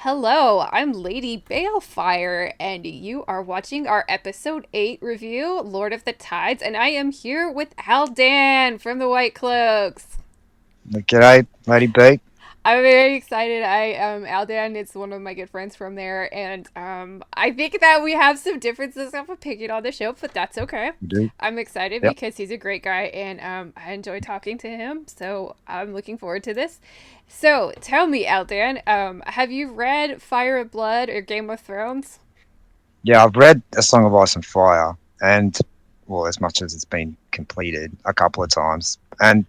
Hello, I'm Lady Balefire, and you are watching our episode 8 review, Lord of the Tides, and I am here with Aldan from the White Cloaks. G'day, Lady B. I'm very excited. Aldan is one of my good friends from there, and I think that we have some differences of opinion on the show, but that's okay. You do? I'm excited Yep. because he's a great guy, and I enjoy talking to him, so I'm looking forward to this. So tell me, Aldan, have you read Fire and Blood or Game of Thrones? Yeah, I've read A Song of Ice and Fire, and well, as much as it's been completed a couple of times,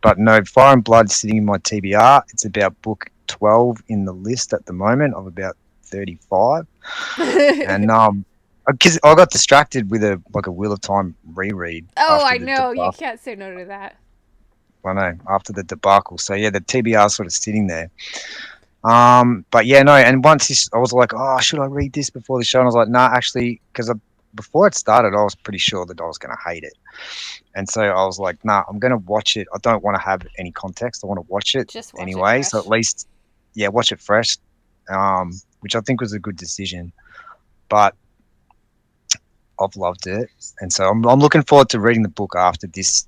but no, Fire and Blood sitting in my TBR. It's about book 12 in the list at the moment of about 35, and Oh, because I got distracted with a Wheel of Time reread after I the know. You debacle. can't say no to that. I know after the debacle. So yeah, the TBR is sort of sitting there. But yeah, no, and I was like, oh, should I read this before the show? And I was like, nah, actually, because before it started, I was pretty sure that I was going to hate it. And so I was like, nah, I'm going to watch it. I don't want to have any context. I want to watch it Just watch it anyway. So at fresh. least, yeah, watch it fresh, which I think was a good decision. But I've loved it. And so I'm looking forward to reading the book after this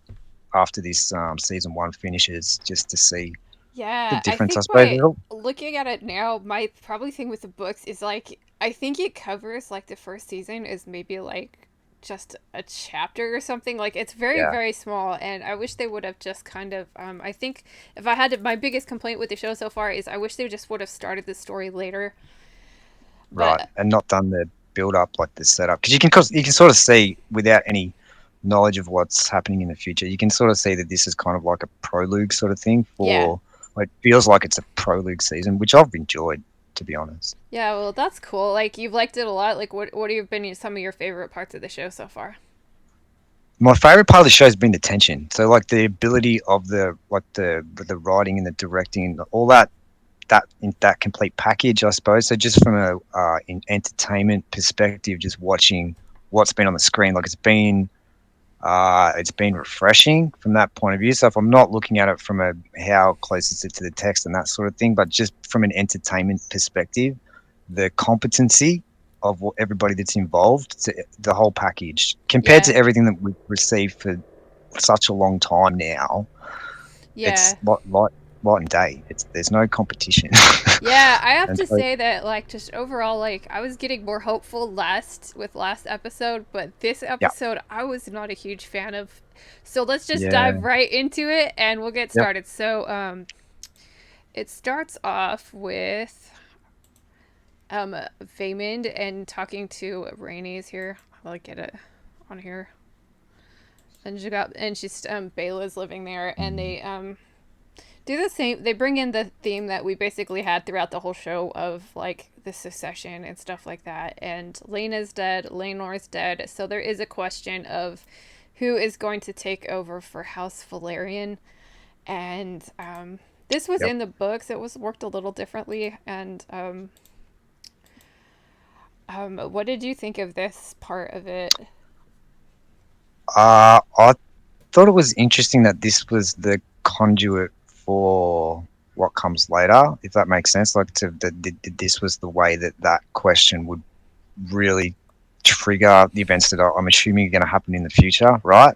season one finishes, just to see the Yeah, I difference, I think suppose. by looking at it now, my probably thing with the books is like I think it covers like the first season is maybe like just a chapter or something. Like it's very Yeah, very small, and I wish they would have just kind of. I think if I had to, my biggest complaint with the show so far is I wish they just would have started the story later. right. But And not done the build up, like the setup, because you can sort of see without any knowledge of what's happening in the future, you can sort of see that this is kind of like a prologue sort of thing yeah, for, like, feels like it's a prologue season, which I've enjoyed, to be honest. yeah. Well, that's cool. Like you've liked it a lot. Like what have been some of your favorite parts of the show so far? My favorite part of the show has been the tension. So like the ability of the writing and the directing, all that complete package, I suppose. So just from a entertainment perspective, just watching what's been on the screen, like it's been refreshing from that point of view. So if I'm not looking at it from a how close is it to the text and that sort of thing, but just from an entertainment perspective, the competency of everybody that's involved, the whole package, compared to Yeah, everything that we've received for such a long time now, it's yeah. light and day. There's no competition, Yeah, I have and to so say that like just overall like I was getting more hopeful last episode, but this yeah, episode I was not a huge fan of. So let's just yeah, dive right into it and we'll get yep. started. So it starts off with Vaymond and talking to Rainey's here. I'll get it on here. And she's Bela's living there and Mm, they do the same. They bring in the theme that we basically had throughout the whole show of like the secession and stuff like that. And Lena's dead, Laenor's dead. So there is a question of who is going to take over for House Valerian. And this was yep. in the books. It was worked a little differently. And what did you think of this part of it? I thought it was interesting that this was the conduit for what comes later, if that makes sense. Like, this was the way that question would really trigger the events that I'm assuming are going to happen in the future, right?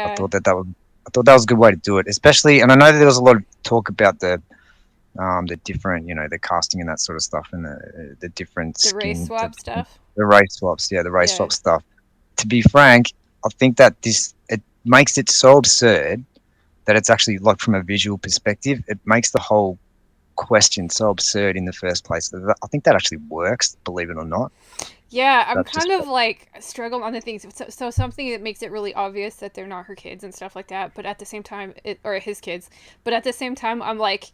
I Yeah, thought that that would. I thought that was a good way to do it, especially, and I know that there was a lot of talk about the different, the casting and that sort of stuff, and the different the race skin, swap stuff. the race swaps, yeah, the race Yeah. swap stuff. To be frank, I think that this it makes it so absurd that it's actually, like, from a visual perspective, it makes the whole question so absurd in the first place. I think that actually works, believe it or not. Yeah, I'm That's kind just of like struggling on the things. So something that makes it really obvious that they're not her kids and stuff like that, but at the same time, or his kids, but at the same time, I'm like,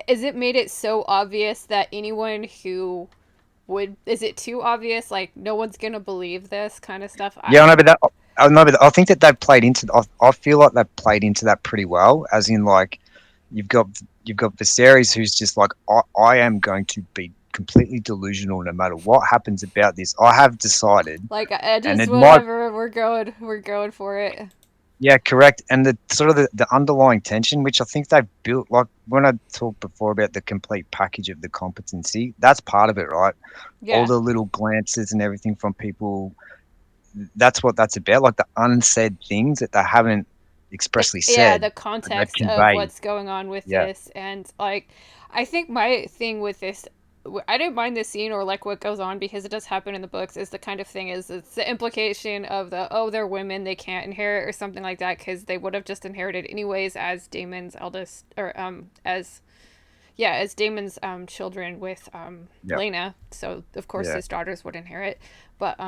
is it made it so obvious that anyone who is it too obvious? Like, no one's gonna believe this kind of stuff. yeah. I know, but I think that they've played into. I feel like they've played into that pretty well. As in, like, you've got you've got Viserys, who's just like, I am going to be completely delusional no matter what happens about this. I have decided, Like, I and just it might whatever. We're going for it. Yeah, correct. And the sort of the underlying tension, which I think they've built, like when I talked before about the complete package of the competency, that's part of it, right? All Yeah. the little glances and everything from people, that's what that's about, like the unsaid things that they haven't expressly Yeah, said, the but they've context of conveyed. what's going on with Yeah, this, and like I think my thing with this, I didn't mind this scene or like what goes on because it does happen in the books, is the kind of thing is it's the implication of the, oh, they're women, they can't inherit or something like that because they would have just inherited anyways as Damon's eldest, or as yeah, as Damon's children with yeah, Lena, so of course yeah. his daughters would inherit. But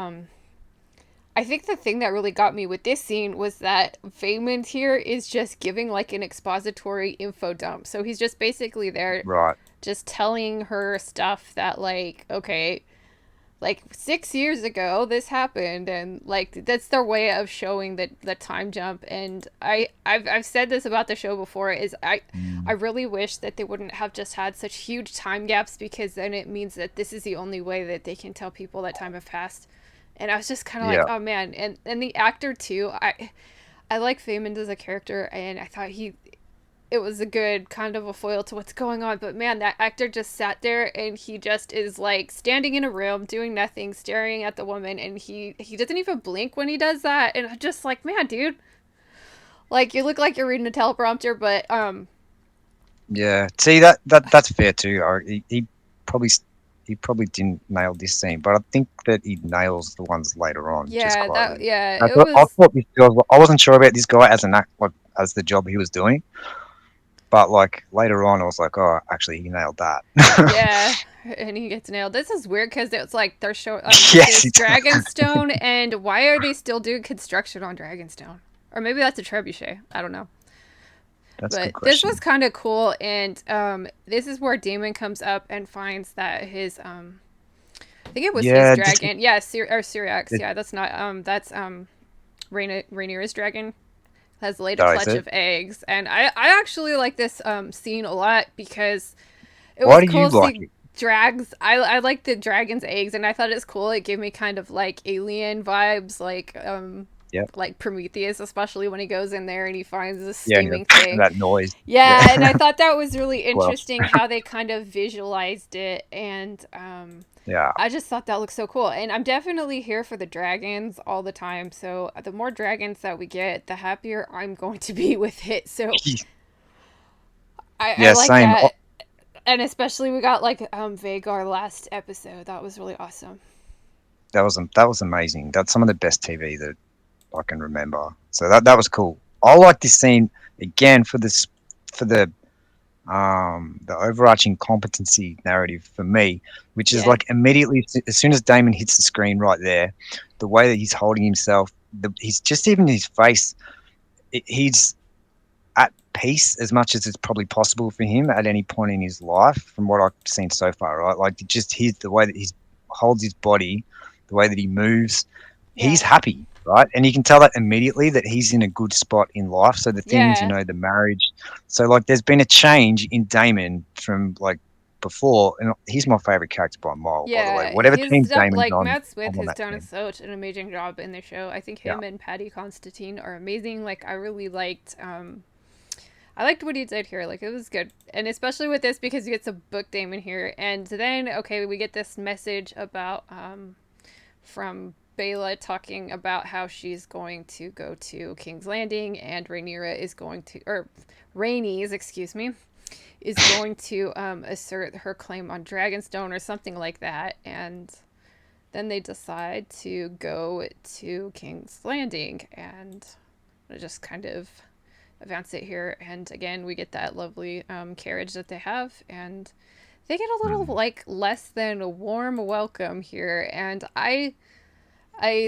I think the thing that really got me with this scene was that Vaymond here is just giving like an expository info dump. So he's just basically there Right. just telling her stuff that like, okay, like 6 years ago this happened, and like that's their way of showing the time jump. And I've said this about the show before, is I Mm, really wish that they wouldn't have just had such huge time gaps, because then it means that this is the only way that they can tell people that time have passed. And I was just kind of like, yeah. oh man. And the actor too, I like Feynman as a character, and I thought it was a good kind of a foil to what's going on. But man, that actor just sat there and he just is like standing in a room doing nothing, staring at the woman, and he doesn't even blink when he does that. And I'm just like, man, dude, like you look like you're reading a teleprompter. But Yeah. See that's fair too. Probably s- he probably didn't nail this scene, but I think that he nails the ones later on just yeah, quite that well. yeah, I it thought I was thought this guy I wasn't sure about this guy as an act, like as the job he was doing, but like later on I was like, oh, actually he nailed that. yeah. And he gets nailed. This is weird because it's like they're showing this Yes, is Dragonstone, and why are they still doing construction on Dragonstone? Or maybe that's a trebuchet. I don't know. that's a good But this was question. kind of cool, and this is where Damon comes up and finds that his I think it was his Yeah, this dragon. Yeah, or Syriax. it, Yeah, that's not that's Rhaenyra's dragon has laid a oh, is clutch it? of eggs, and I actually like this scene a lot because it Why was do you cool to like see it? drags. I like the dragon's eggs, and I thought it's cool. It gave me kind of like alien vibes, Yeah, like Prometheus, especially when he goes in there and he finds this yeah, steaming thing. that noise. Yeah, and I Yeah, thought that was really well, interesting how they kind of visualized it, and yeah, I just thought that looked so cool. And I'm definitely here for the dragons all the time. So the more dragons that we get, the happier I'm going to be with it. So I yeah, like same. that, and especially we got like Vagar last episode. That was really awesome. That was amazing. That's some of the best TV that I can remember. So that was cool. I like this scene again for this for the overarching competency narrative for me, which is Yeah, like immediately as soon as Damon hits the screen right there, the way that he's holding himself, he's just even his face, he's at peace as much as it's probably possible for him at any point in his life, from what I've seen so far. Right, like just his the way that he holds his body, the way that he moves, he's yeah, happy, right? And you can tell that immediately that he's in a good spot in life. So the things, yeah, the marriage. So like, there's been a change in Damon from like before, and he's my favorite character by a mile, by the way. yeah. Whatever team Damon's Like on, Matt Smith I'm on has that done team. such an amazing job in the show. I think Yeah, him and Patty Constantine are amazing. Like I really liked I liked what he did here. Like it was good, and especially with this because he gets a book Damon here, and then okay, we get this message about from Bela talking about how she's going to go to King's Landing, and Rhaenyra is going to, or Rhaenys, excuse me, is going to assert her claim on Dragonstone or something like that, and then they decide to go to King's Landing, and just kind of advance it here. And again, we get that lovely carriage that they have, and they get a little mm. like less than a warm welcome here. And I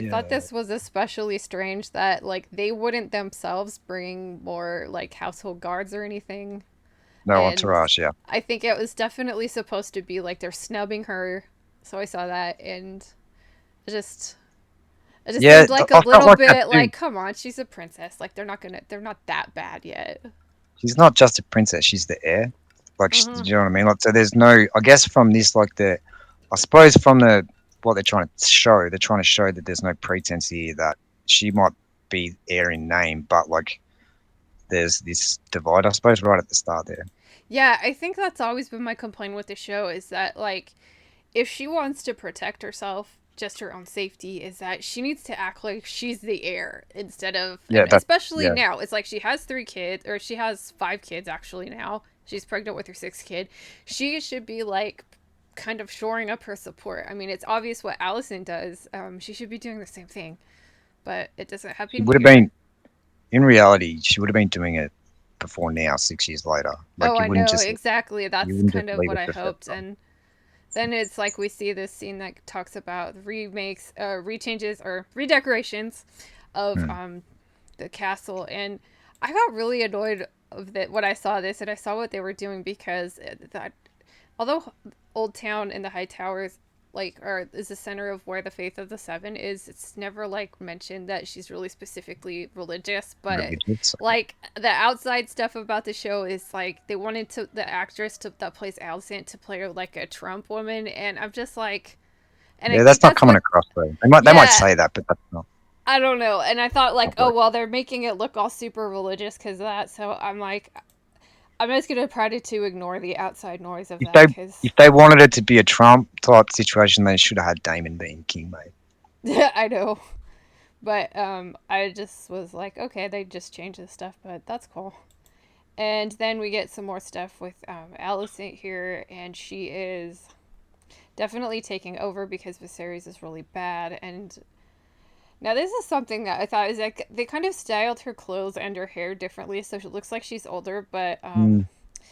thought Yeah. this was especially strange that like they wouldn't themselves bring more like household guards or anything. No And entourage. Yeah, I think it was definitely supposed to be like they're snubbing her. So I saw that, and it just it just yeah. seemed like a I felt little like that bit too. like, come on, she's a princess. Like they're not that bad yet. She's not just a princess; she's the heir. Like, do Mm-hmm. you know what I mean? Like, so there's no. I guess from this, like I suppose from the what they're trying to show that there's no pretense here that she might be heir in name, but like there's this divide, I suppose, right at the start there. Yeah, I think that's always been my complaint with the show is that like if she wants to protect herself, just her own safety, is that she needs to act like she's the heir instead of, Yeah, and that especially yeah. now, it's like she has 3 kids, or she has 5 kids actually now. She's pregnant with her 6th kid. She should be like kind of shoring up her support. I mean, it's obvious what Allison does. She should be doing the same thing, but it doesn't She happen would have here. been in reality, she would have been doing it before now, 6 years later. Oh, Like I know exactly. you That's wouldn't just kind of leave what it I the first hoped, time. and then it's like we see this scene that talks about remakes, rechanges or redecorations of Hmm. the castle, and I got really annoyed of that when I saw this and I saw what they were doing because that although Old Town and the High Towers like are is the center of where the Faith of the Seven is, it's never like mentioned that she's really specifically religious, but Religious. like the outside stuff about the show is like they wanted to the actress to, that plays Alicent to play like a Trump woman, and I'm just like, and I Yeah, think that's not that's coming what, across though. They might yeah, say that, but that's I don't know. And I thought like, not oh what. well, they're making it look all super religious because of that. So I'm like, I'm just gonna try to ignore the outside noise of If that they because if they wanted it to be a Trump type situation, they should have had Damon being king, mate. I know. But I just was like, okay, they just changed this stuff, but that's cool. And then we get some more stuff with Alicent here, and she is definitely taking over because Viserys is really bad. And now this is something that I thought is like they kind of styled her clothes and her hair differently, so she looks like she's older. But Mm,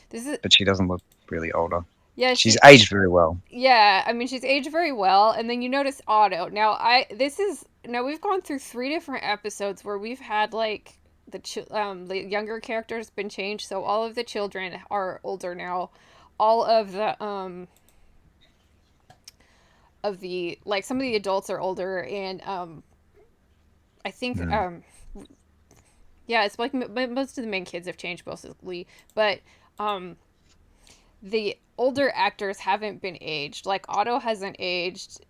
this is but she doesn't look really older. yeah, She's she aged very well. yeah, I mean she's aged very well, and then you notice Otto. Now I this is now we've gone through 3 different episodes where we've had like the younger characters been changed, so all of the children are older now. All of the like some of the adults are older, and I think Mm. yeah, it's like most of the main kids have changed mostly, but um the older actors haven't been aged. Like Otto hasn't aged.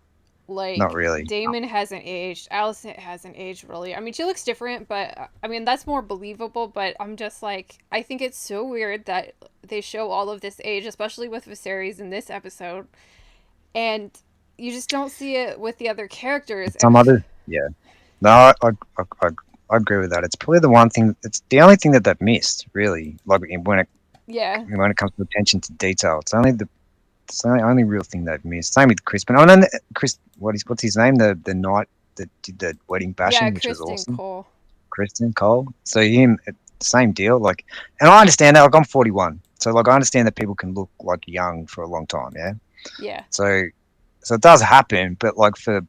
Not Like really. Damon hasn't aged. Allison hasn't aged really. I mean, she looks different, but I mean that's more believable. But I'm just like, I think it's so weird that they show all of this age, especially with Viserys in this episode, and you just don't see it with the other characters. And Some others, yeah. No, I agree with that. It's probably the one thing. It's the only thing that they've missed, really. Like yeah, when it comes to attention to detail, it's the only real thing they've missed. Same with Crispin. Oh, and then Chris, what's his name? The knight that did the wedding yeah, bashing, which was Kristen awesome. Cole. Kristen Cole. So him, same deal. Like, and I understand that. Like, I'm 41, so like I understand that people can look like young for a long time. Yeah. Yeah, So it does happen, but like for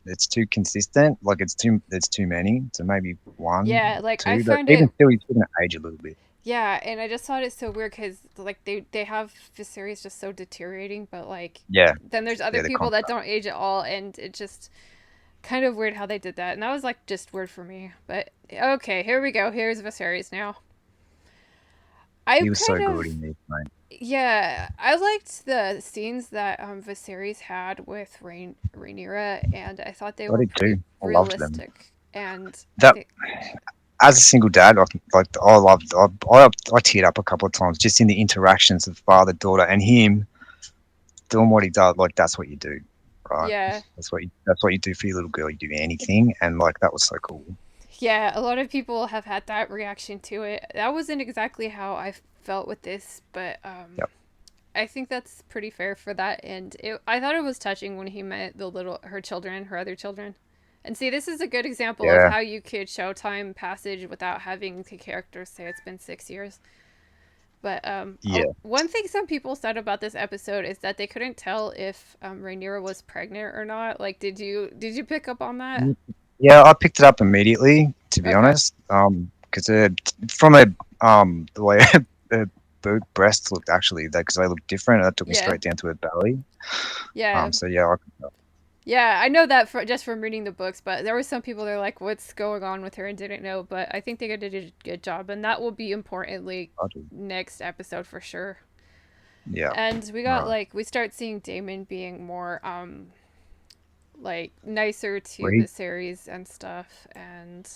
it's too consistent. Like it's too many. So maybe one, yeah. Like I two. But found even it. still, he's going to age a little bit. Yeah, and I just thought it so weird because like they have Viserys just so deteriorating, but like Yeah. then there's other Yeah. The people that contract. don't age at all, and it just kind of weird how they did that, and that was like just weird for me. But okay, here we go. Here's Viserys now. I He was so kind good of in this, mate. yeah, I liked the scenes that Viserys had with Rhaenyra, and I thought they I were did pretty too. I loved them. realistic. And I That think as a single dad, like I loved. I teared up a couple of times just in the interactions of father, daughter, and him doing what he does. Like that's what you do, right? yeah, That's what you do for your little girl. You do anything, and like that was so cool. yeah, a lot of people have had that reaction to it. That wasn't exactly how I felt with this, but Yep. I think that's pretty fair for that. And I thought it was touching when he met her children, her other children. And see, this is a good example of Yeah. how you could show time passage without having the characters say it's been 6 years. But Yeah. one thing some people said about this episode is that they couldn't tell if Rhaenyra was pregnant or not. Like, did you pick up on that? Yeah, I picked it up immediately, to be Okay. honest. Because from the way her breasts looked actually, because they looked different, that took me Yeah. straight down to her belly. Yeah. So yeah, Yeah, I know that just from reading the books, but there were some people that are like, "What's going on with her?" and didn't know. But I think they did a good job, and that will be importantly I do. next episode for sure. Yeah. And we got Right. like we start seeing Damon being more like nicer where to he, the series and stuff. And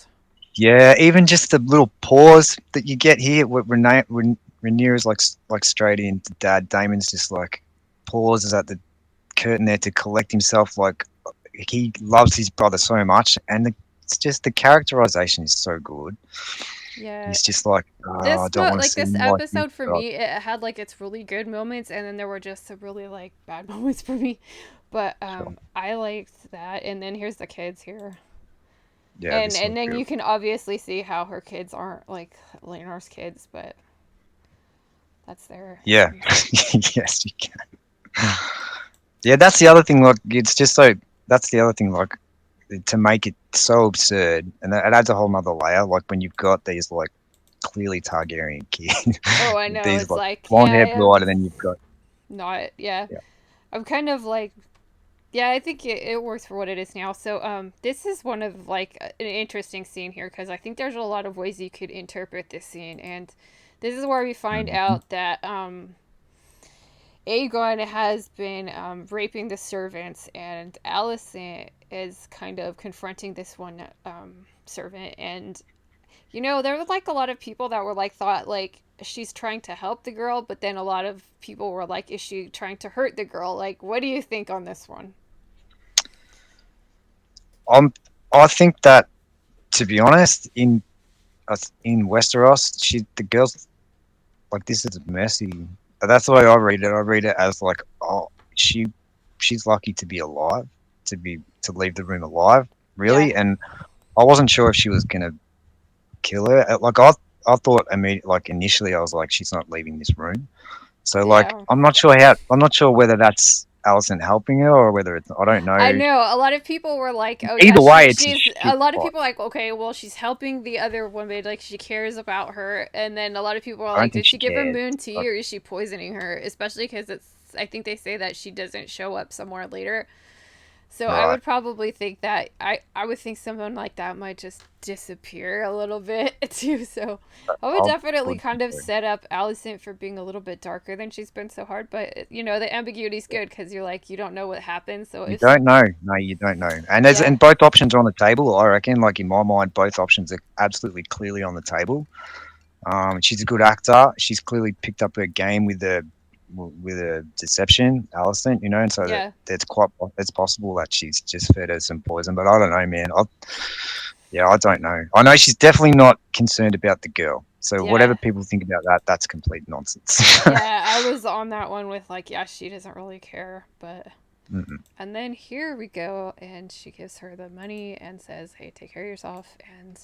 yeah, even just the little pause that you get here, where Rhaenyra's like straight into Dad. Damon's just like pauses at the curtain there to collect himself. Like he loves his brother so much, and it's just the characterization is so good. yeah, He's just like, oh, I don't want to like see this him like this. episode for God. me, it had like its really good moments, and then there were just some really like bad moments for me. But Sure. I liked that. And then here's the kids here. Yeah, this And one's then you beautiful. can obviously see how her kids aren't like Leonor's kids, but that's their Yeah, son. yes, you can. Yeah, that's the other thing. Like, it's just so. That's the other thing. Like, to make it so absurd, and it adds a whole nother layer. Like when you've got these like clearly Targaryen kids, Oh, I know. these It's like like, blonde yeah, hair, I blue eyed, am and then you've got not. Yeah, yeah. I'm kind of like, yeah, I think it works for what it is now. So, this is one of like an interesting scene here because I think there's a lot of ways you could interpret this scene, and this is where we find Mhm. out that Aegon has been raping the servants, and Alicent is kind of confronting this one servant. And there were like a lot of people that were like thought like she's trying to help the girl, but then a lot of people were like, is she trying to hurt the girl? Like, what do you think on this one? I'm. I think that to be honest, in Westeros, the girls like this is messy. That's the way I read it. I read it as like, oh, she she's lucky to be alive, to leave the room alive, Yeah, really. And I wasn't sure if she was gonna kill her. I thought immediately, like initially, I was like, she's not leaving this room. So like, yeah. I'm not sure whether that's Allison helping her or whether it's, I don't I know. know a lot of people were like, "Oh yeah, Either way, it's a she's." A shit lot of spot. people were like, "Okay, well, she's helping the other woman. Like she cares about her." And then a lot of people were I don't like, think "Did she she give her cares. moon tea Like, or is she poisoning her?" Especially because it's. I think they say that she doesn't show up somewhere later. So I right. would probably think that I would think someone like that might just disappear a little bit too. So I would I definitely would kind think of so. set up Alicent for being a little bit darker than she's been so hard. But the ambiguity's good because you're like you don't know what happens. So You if don't know. No, you don't know. yeah, And both options are on the table. I reckon. Like in my mind, both options are absolutely clearly on the table. She's a good actor. She's clearly picked up her game with a deception, Allison. And so yeah, it's possible that she's just fed her some poison. But I don't know, man. Yeah, I don't know. I know she's definitely not concerned about the girl. So whatever yeah. people think about that, that's complete nonsense. Yeah, I was on that one with like, yeah, she doesn't really care, but Mm-mm. and then here we go, and she gives her the money and says, "Hey, take care of yourself." And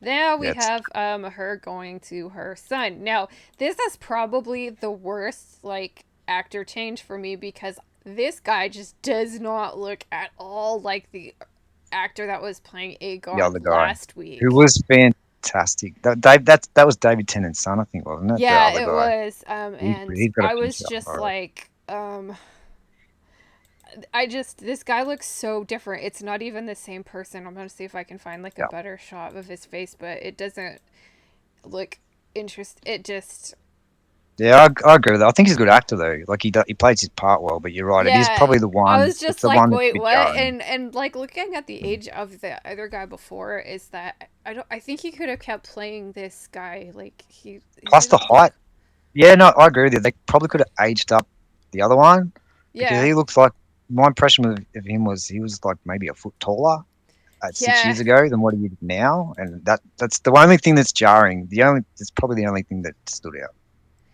now we Yeah, it's have her going to her son. Now, this is probably the worst like actor change for me because this guy just does not look at all like the actor that was playing the other Aegon guy last who week. was fantastic. That was David Tennant's son, I think, wasn't it? The Yeah, other it guy. was. And He's got a I was future. just All right. like, I just this guy looks so different. It's not even the same person. I'm gonna see if I can find like a Yeah. better shot of his face, but it doesn't look interest. It just Yeah, I agree with that. I think he's a good actor though. Like he plays his part well. But you're right. It is yeah. probably the I one. was It's just the like, one that's a wait, bit what? jarring. And like looking at the Mm. age of the other guy before is that I think he could have kept playing this guy. Like he Plus the didn't height. look. Yeah, no, I agree with you. They probably could have aged up the other one because Yeah, he looks like my impression of him was he was like maybe a foot taller at six yeah, years ago than what he is now, and that's the only thing that's jarring. It's probably the only thing that stood out.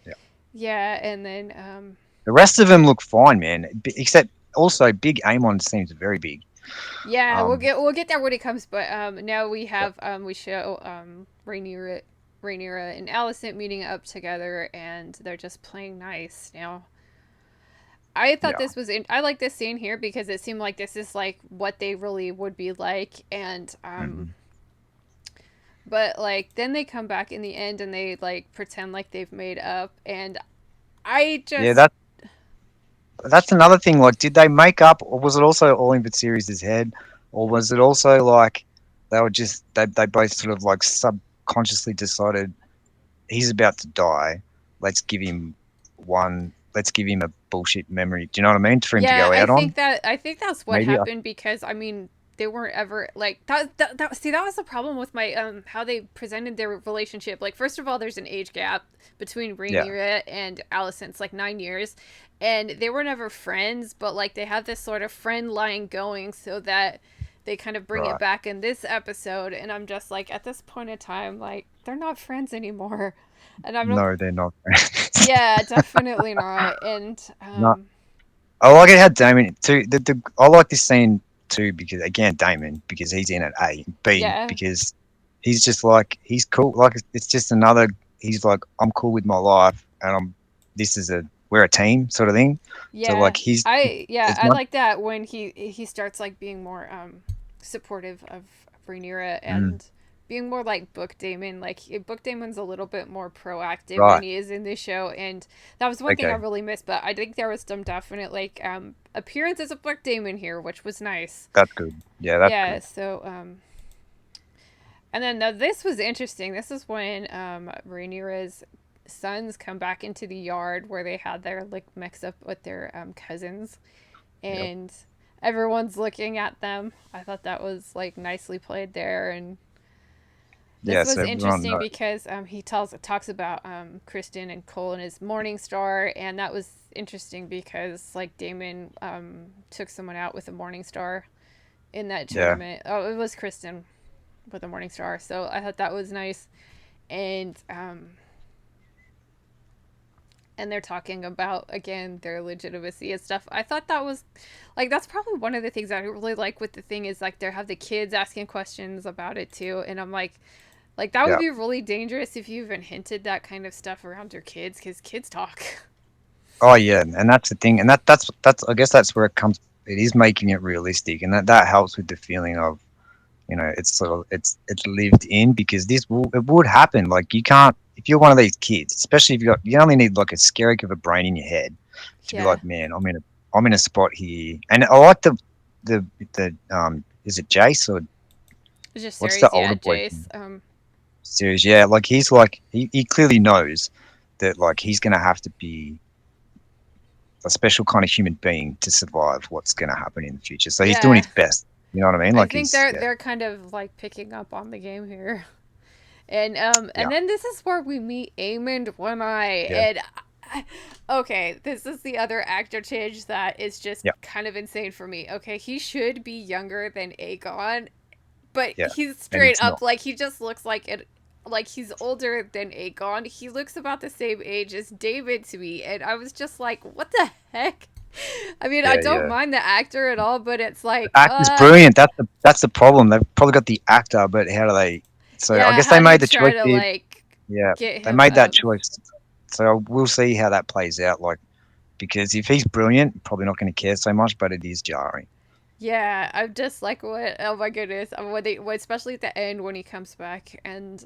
Yeah, yeah. And then the rest of them look fine, man. Except also Big Amon seems very big. yeah, Um, we'll get there when it comes. But now yeah, we show Rhaenyra and Alicent meeting up together, and they're just playing nice. Now, I thought yeah, this was I like this scene here because it seemed like this is like what they really would be like, and hmm but like then they come back in the end and they like pretend like they've made up, and I yeah. just That's another thing. Like, did they make up, or was it also all in Viserys' head, or was it also like they both sort of like subconsciously decided he's about to die. Let's give him one. Let's give him a bullshit memory. Do you know what I mean? For him to Yeah, go out on, I think that's what maybe. happened because I mean they weren't ever like see that was the problem with my how they presented their relationship. Like first of all, there's an age gap between Yeah, Rhaenyra and Alicent. It's like 9 years, and they were never friends, but like they have this sort of friend line going so that they kind of bring it right. back in this episode. And I'm just like at this point in time, like they're not friends anymore, and I'm not. No, they're not. Yeah, definitely not. And No, I like it how Damon too. I like this scene too because again, Damon because he's in it. A B yeah. because he's just like he's cool. Like it's just another. He's like I'm cool with my life, and I'm. This is a we're a team sort of thing. So Yeah, like he's yeah, as I much. like that when he starts like being more supportive of Rhaenyra Mm, and being more like Book Damon. Like Book Damon's a little bit more proactive than right. he is in this show, and that was one thing I Okay. really missed. But I think there was some definite like appearances of Book Damon here, which was nice. That's good. Yeah, that's Yeah, good. so and then now this was interesting. This is when Rhaenyra's sons come back into the yard where they had their like mix up with their cousins, Yep. and everyone's looking at them. I thought that was like nicely played there, and this Yeah. was So everyone interesting knows. because he talks about Kristen and Cole and his Morning Star, and that was interesting because like Damon took someone out with a Morning Star in that Yeah. tournament. Oh, it was Kristen with a Morning Star, so I thought that was nice, and they're talking about again their legitimacy and stuff. I thought that was like that's probably one of the things I really like with the thing is like they have the kids asking questions about it too, and I'm like that would Yeah. be really dangerous if you even hinted that kind of stuff around your kids because kids talk. Oh yeah, and that's the thing, and that's I guess that's where it comes. It is making it realistic, and that helps with the feeling of it's sort of it's lived in because it would happen. Like you can't if you're one of these kids, especially if you only need like a skerrick of a brain in your head to be Yeah, like, man, I'm in a spot here, and I like the is it Jace or it's just what's the series. older Yeah, boy Jace. series? Yeah, like he clearly knows that like he's gonna have to be a special kind of human being to survive what's going to happen in the future. So he's doing Yeah, his best. You know what I mean? I Like think he's they're kind of like picking up on the game here. yeah, And then this is where we meet Aemond One Eye, yeah, and okay, this is the other actor change that is just yeah, kind of insane for me. Okay, he should be younger than Aegon, but yeah. he's And straight he's up not. like he just looks like it. Like he's older than Aegon. He looks about the same age as David to me, and I was just like, "What the heck?" I mean, I Yeah, don't yeah. mind the actor at all, but it's The like, actor's brilliant. That's the problem. They've probably got the actor, but how do they? So I yeah, guess they how do you made the try choice to here. like Yeah, get they him made that up? choice. So we'll see how that plays out. Like because if he's brilliant, probably not going to care so much, but it is jarring. Yeah, I'm just like, what? Oh my goodness! Especially at the end when he comes back, and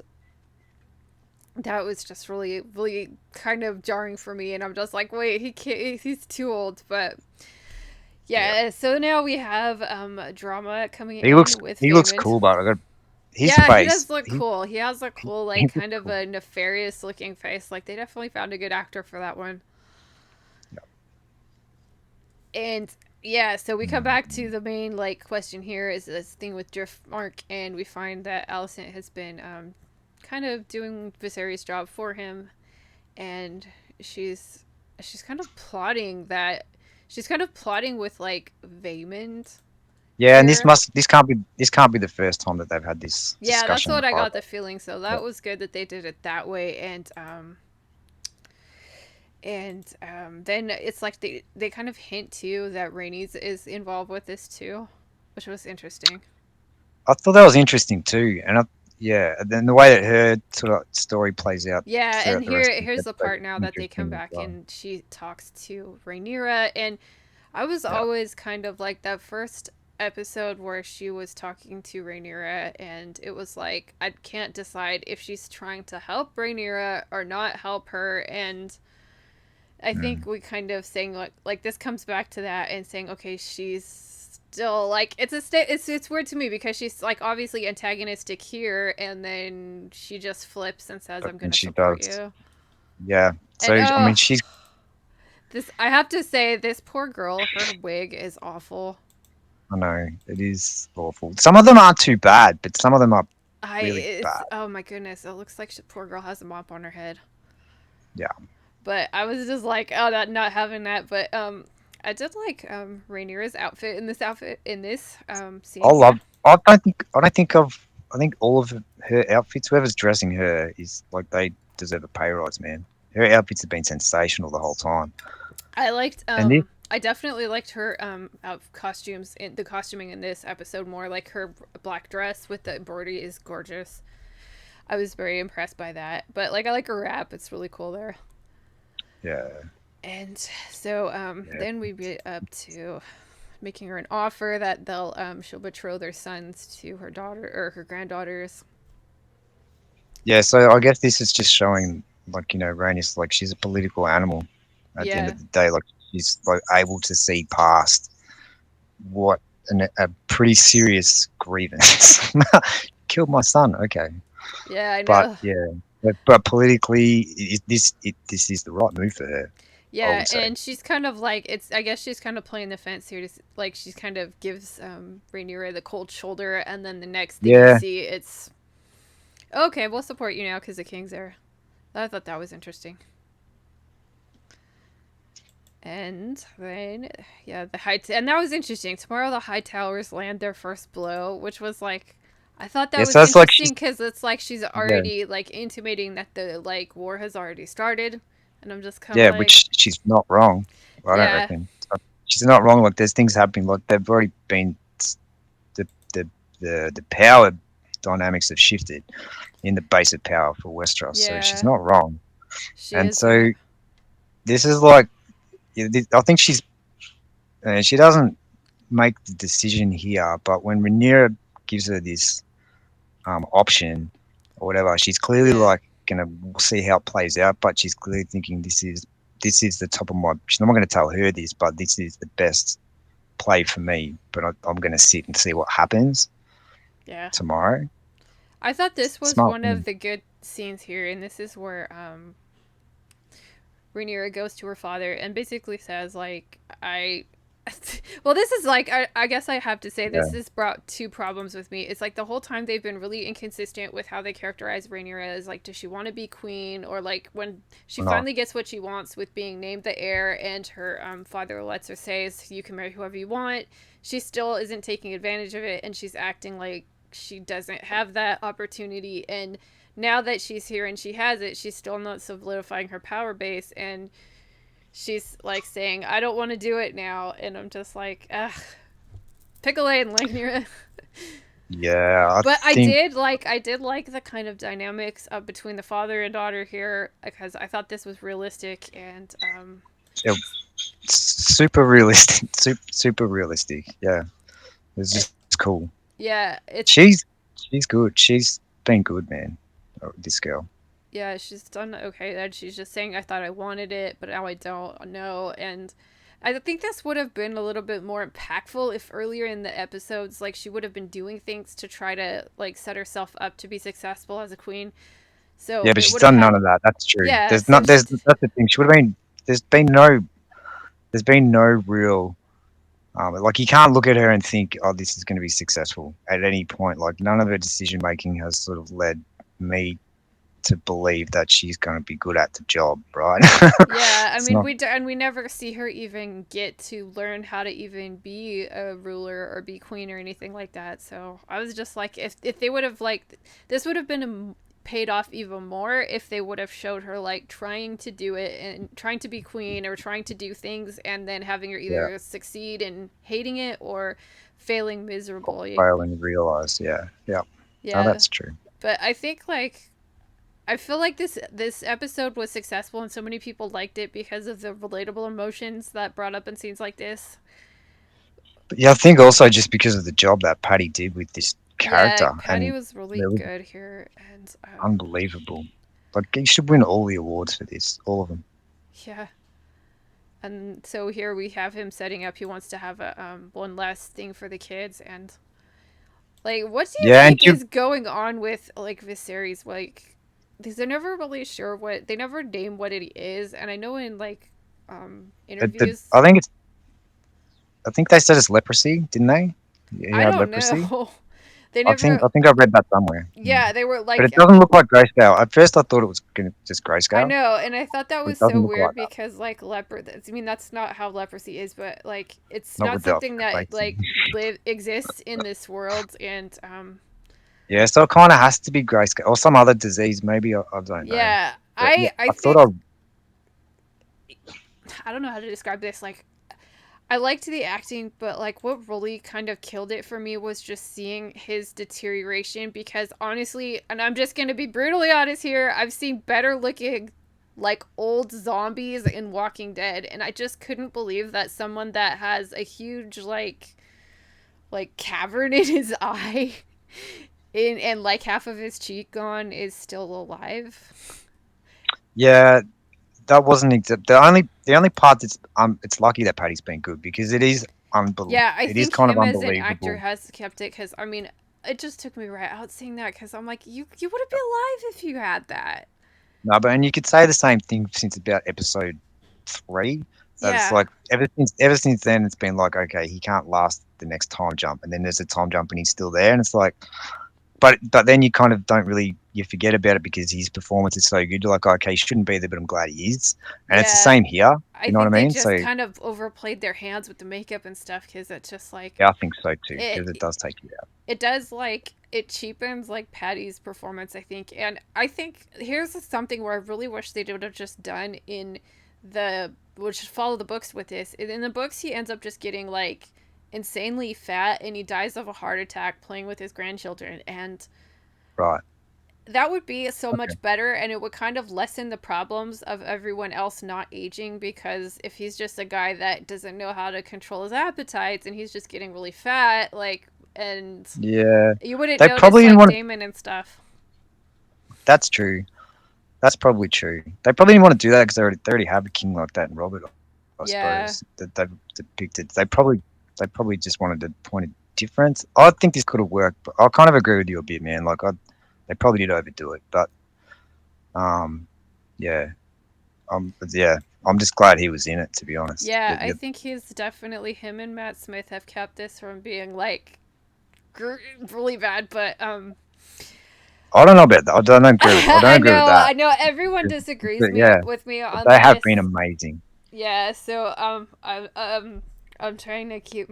that was just really, really kind of jarring for me. And I'm just like, wait, he can't. He's too old. But Yeah, yeah, so now we have drama coming he looks in with he looks Vaymond. cool, but I got his Yeah, he does face. look cool. He has a cool, He like, looks kind of cool. a nefarious looking face. Like, they definitely found a good actor for that one. Yeah. And yeah, so we come back to Mm. the main like question here is this thing with Driftmark, and we find that Alicent has been kind of doing Viserys' job for him, and she's she's kind of plotting that she's kind of plotting with like Vaymond Yeah, and here. this can't be the first time that they've had this Yeah, that's discussion in what I got private. the feeling. So Yeah, that was good that they did it that way, and then it's like they kind of hint too that Rhaenys is involved with this too, which was interesting. I thought that was interesting too, and yeah, and then the way that her sort of story plays out Yeah, and throughout the rest of the here's the episode part is now that they come interesting as back well. and she talks to Rhaenyra, and I was Yeah, always kind of like that first episode where she was talking to Rhaenyra, and it was like I can't decide if she's trying to help Rhaenyra or not help her, and I think mm. we kind of saying like this comes back to that and saying okay she's still like it's weird to me because she's like obviously antagonistic here and then she just flips and says But I'm then gonna she support does. you Yeah, so and I mean, she's This I have to say, this poor girl, her wig is awful. I know it is awful. Some of them aren't too bad, but some of them are really It's bad. oh my goodness, it looks like poor girl has a mop on her head. Yeah. But I was just like, oh, not having that. But I did like Rhaenyra's outfit in this I scene love. here. I think all of her outfits. Whoever's dressing her is like they deserve a pay rise, man. Her outfits have been sensational the whole time. And this, I definitely liked her costumes in the costuming in this episode more. Like her black dress with the embroidery is gorgeous. I was very impressed by that. But like I like her wrap; it's really cool there. yeah, And so yeah, then we get up to making her an offer that she'll betroth their sons to her daughter or her granddaughters. yeah. So I guess this is just showing, like Rhaenys, like she's a political animal. At the end Yeah, of the day, like she's like able to see past what a pretty serious grievance. Killed my son. Okay, yeah, I but know. yeah, but politically, this is the right move for her. I Yeah, would say. and she's kind of like it's. I guess she's kind of playing the fence here. Like she's kind of gives Rhaenyra the cold shoulder, and then the next thing you Yeah, see, it's okay. We'll support you now because the king's there. I thought that was interesting. And then, yeah, and that was interesting. Tomorrow, the High Towers land their first blow, which was like, I thought that yeah. was So it's like she's interesting because it's like she's yeah, already like intimating that the like war has already started, and I'm just kind of yeah, like, which she's not wrong. I don't yeah, reckon she's not wrong. Like there's things happening. Like they've already been the the the power dynamics have shifted in the base of power for Westeros. So she's yeah, not wrong. she And is so not. this is like I think she doesn't make the decision here, but when Rhaenyra gives her this option or whatever, she's clearly Yeah, like gonna see how it plays out. But she's clearly thinking this is the top of my. She's not going to tell her this, but this is the best play for me. But I'm going to sit and see what happens yeah. tomorrow. I thought this was Smart one of woman. the good scenes here, and this is where Rhaenyra goes to her father and basically says like I well, this is like I guess I have to say Yeah. this has brought two problems with me. It's like the whole time they've been really inconsistent with how they characterize Rhaenyra as like, does she want to be queen, or like when she Or not. finally gets what she wants with being named the heir, and her father lets her say you can marry whoever you want. She still isn't taking advantage of it, and she's acting like she doesn't have that opportunity. And now that she's here and she has it, she's still not solidifying her power base, and she's like saying, "I don't want to do it now," and I'm just like, ugh, pick a lane, like near. Yeah, I But think I did like the kind of dynamics between the father and daughter here because I thought this was realistic and it, super realistic. Super realistic. Yeah, it's it, just it's cool. yeah, She's she's good. She's been good, man. This girl. yeah, she's done okay. And she's just saying, I thought I wanted it, but now I don't know. And I think this would have been a little bit more impactful if earlier in the episodes, like she would have been doing things to try to like set herself up to be successful as a queen. So Yeah, but it she's would have done none had, of that. That's true. yeah. There's So not. she, That's the thing. She would have been. There's been no. There's been no real. Like you can't look at her and think, "Oh, this is going to be successful." At any point, like none of her decision making has sort of led me to believe that she's going to be good at the job, right? yeah. I It's mean, not. we never see her even get to learn how to even be a ruler or be queen or anything like that. So I was just like, if they would have like, this would have been paid off even more if they would have showed her like trying to do it and trying to be queen or trying to do things and then having her Yeah, either succeed in hating it or failing miserably. fail and realize. Yeah, yeah. Oh, Yeah, that's true. but I think like I feel like this episode was successful and so many people liked it because of the relatable emotions that brought up in scenes like this. But yeah, I think also just because of the job that Patty did with this Yeah, character, Patty and was really it was good here, and unbelievable. Like he should win all the awards for this, all of them. yeah, and so here we have him setting up. He wants to have a one last thing for the kids, and like, what do you Yeah, and think is going on with like this series? Like, because they're never really sure what they never name what it is, and I know in like interviews. I think they said it's leprosy, didn't they? He I had don't leprosy. know. They never. I think I read that somewhere. Yeah, they were But like, it doesn't look like grayscale. At first, I thought it was gonna just I grayscale. know, and I thought that But it was so doesn't look weird like that. because like I mean, that's not how leprosy is, but like it's Not not with the something that face. like live exists in this world, and Yeah, so it kind of has to be grayscale or some other disease. Maybe I don't know. yeah, But yeah, I I thought think I don't know how to describe this. Like I liked the acting, but like what really kind of killed it for me was just seeing his deterioration because honestly, and I'm just going to be brutally honest here, I've seen better looking like old zombies in Walking Dead and I just couldn't believe that someone that has a huge like cavern in his eye and like half of his cheek gone is still alive. yeah, that wasn't the only part that's it's lucky that Patty's been good because Yeah, I it is think kind of him as an actor unbelievable. has kept it because I mean, it just took me right out seeing that because I'm like, you wouldn't be alive if you had that. No, but and you could say the same thing since about episode 3. That it's Yeah, like ever since then it's been like okay he can't last the next time jump and then there's a time jump and he's still there and it's like but then you kind of don't really you forget about it because his performance is so good. You're like okay he shouldn't be there but I'm glad he is and it's the yeah. same here. I You know what think I they mean? So just kind of overplayed their hands with the makeup and stuff because it's just like yeah, I think so too because it it. does take you out. It does like it cheapens like Patty's performance, I think, and I think here's something where I really wish they would have just done in the which follow the books with this. In the books, he ends up just getting like insanely fat and he dies of a heart attack playing with his grandchildren and Right. that would be so Okay. much better and it would kind of lessen the problems of everyone else not aging because if he's just a guy that doesn't know how to control his appetites and he's just getting really fat like and Yeah. you wouldn't They notice probably didn't like want. Damon and stuff. That's true. That's probably true. They probably didn't want to do that because they already have a king like that in Robert, I Yeah. suppose, that they've depicted. They probably just wanted to point a difference. I think this could have worked, but I kind of agree with you a bit, man. They probably did overdo it, but um, yeah, yeah, I'm just glad he was in it, to be honest. Yeah, I think he's definitely him and Matt Smith have kept this from being like really bad, but I don't know about that. I don't agree with that. I know everyone disagrees But yeah, with me but on they have been this. amazing. Yeah, so I'm trying to keep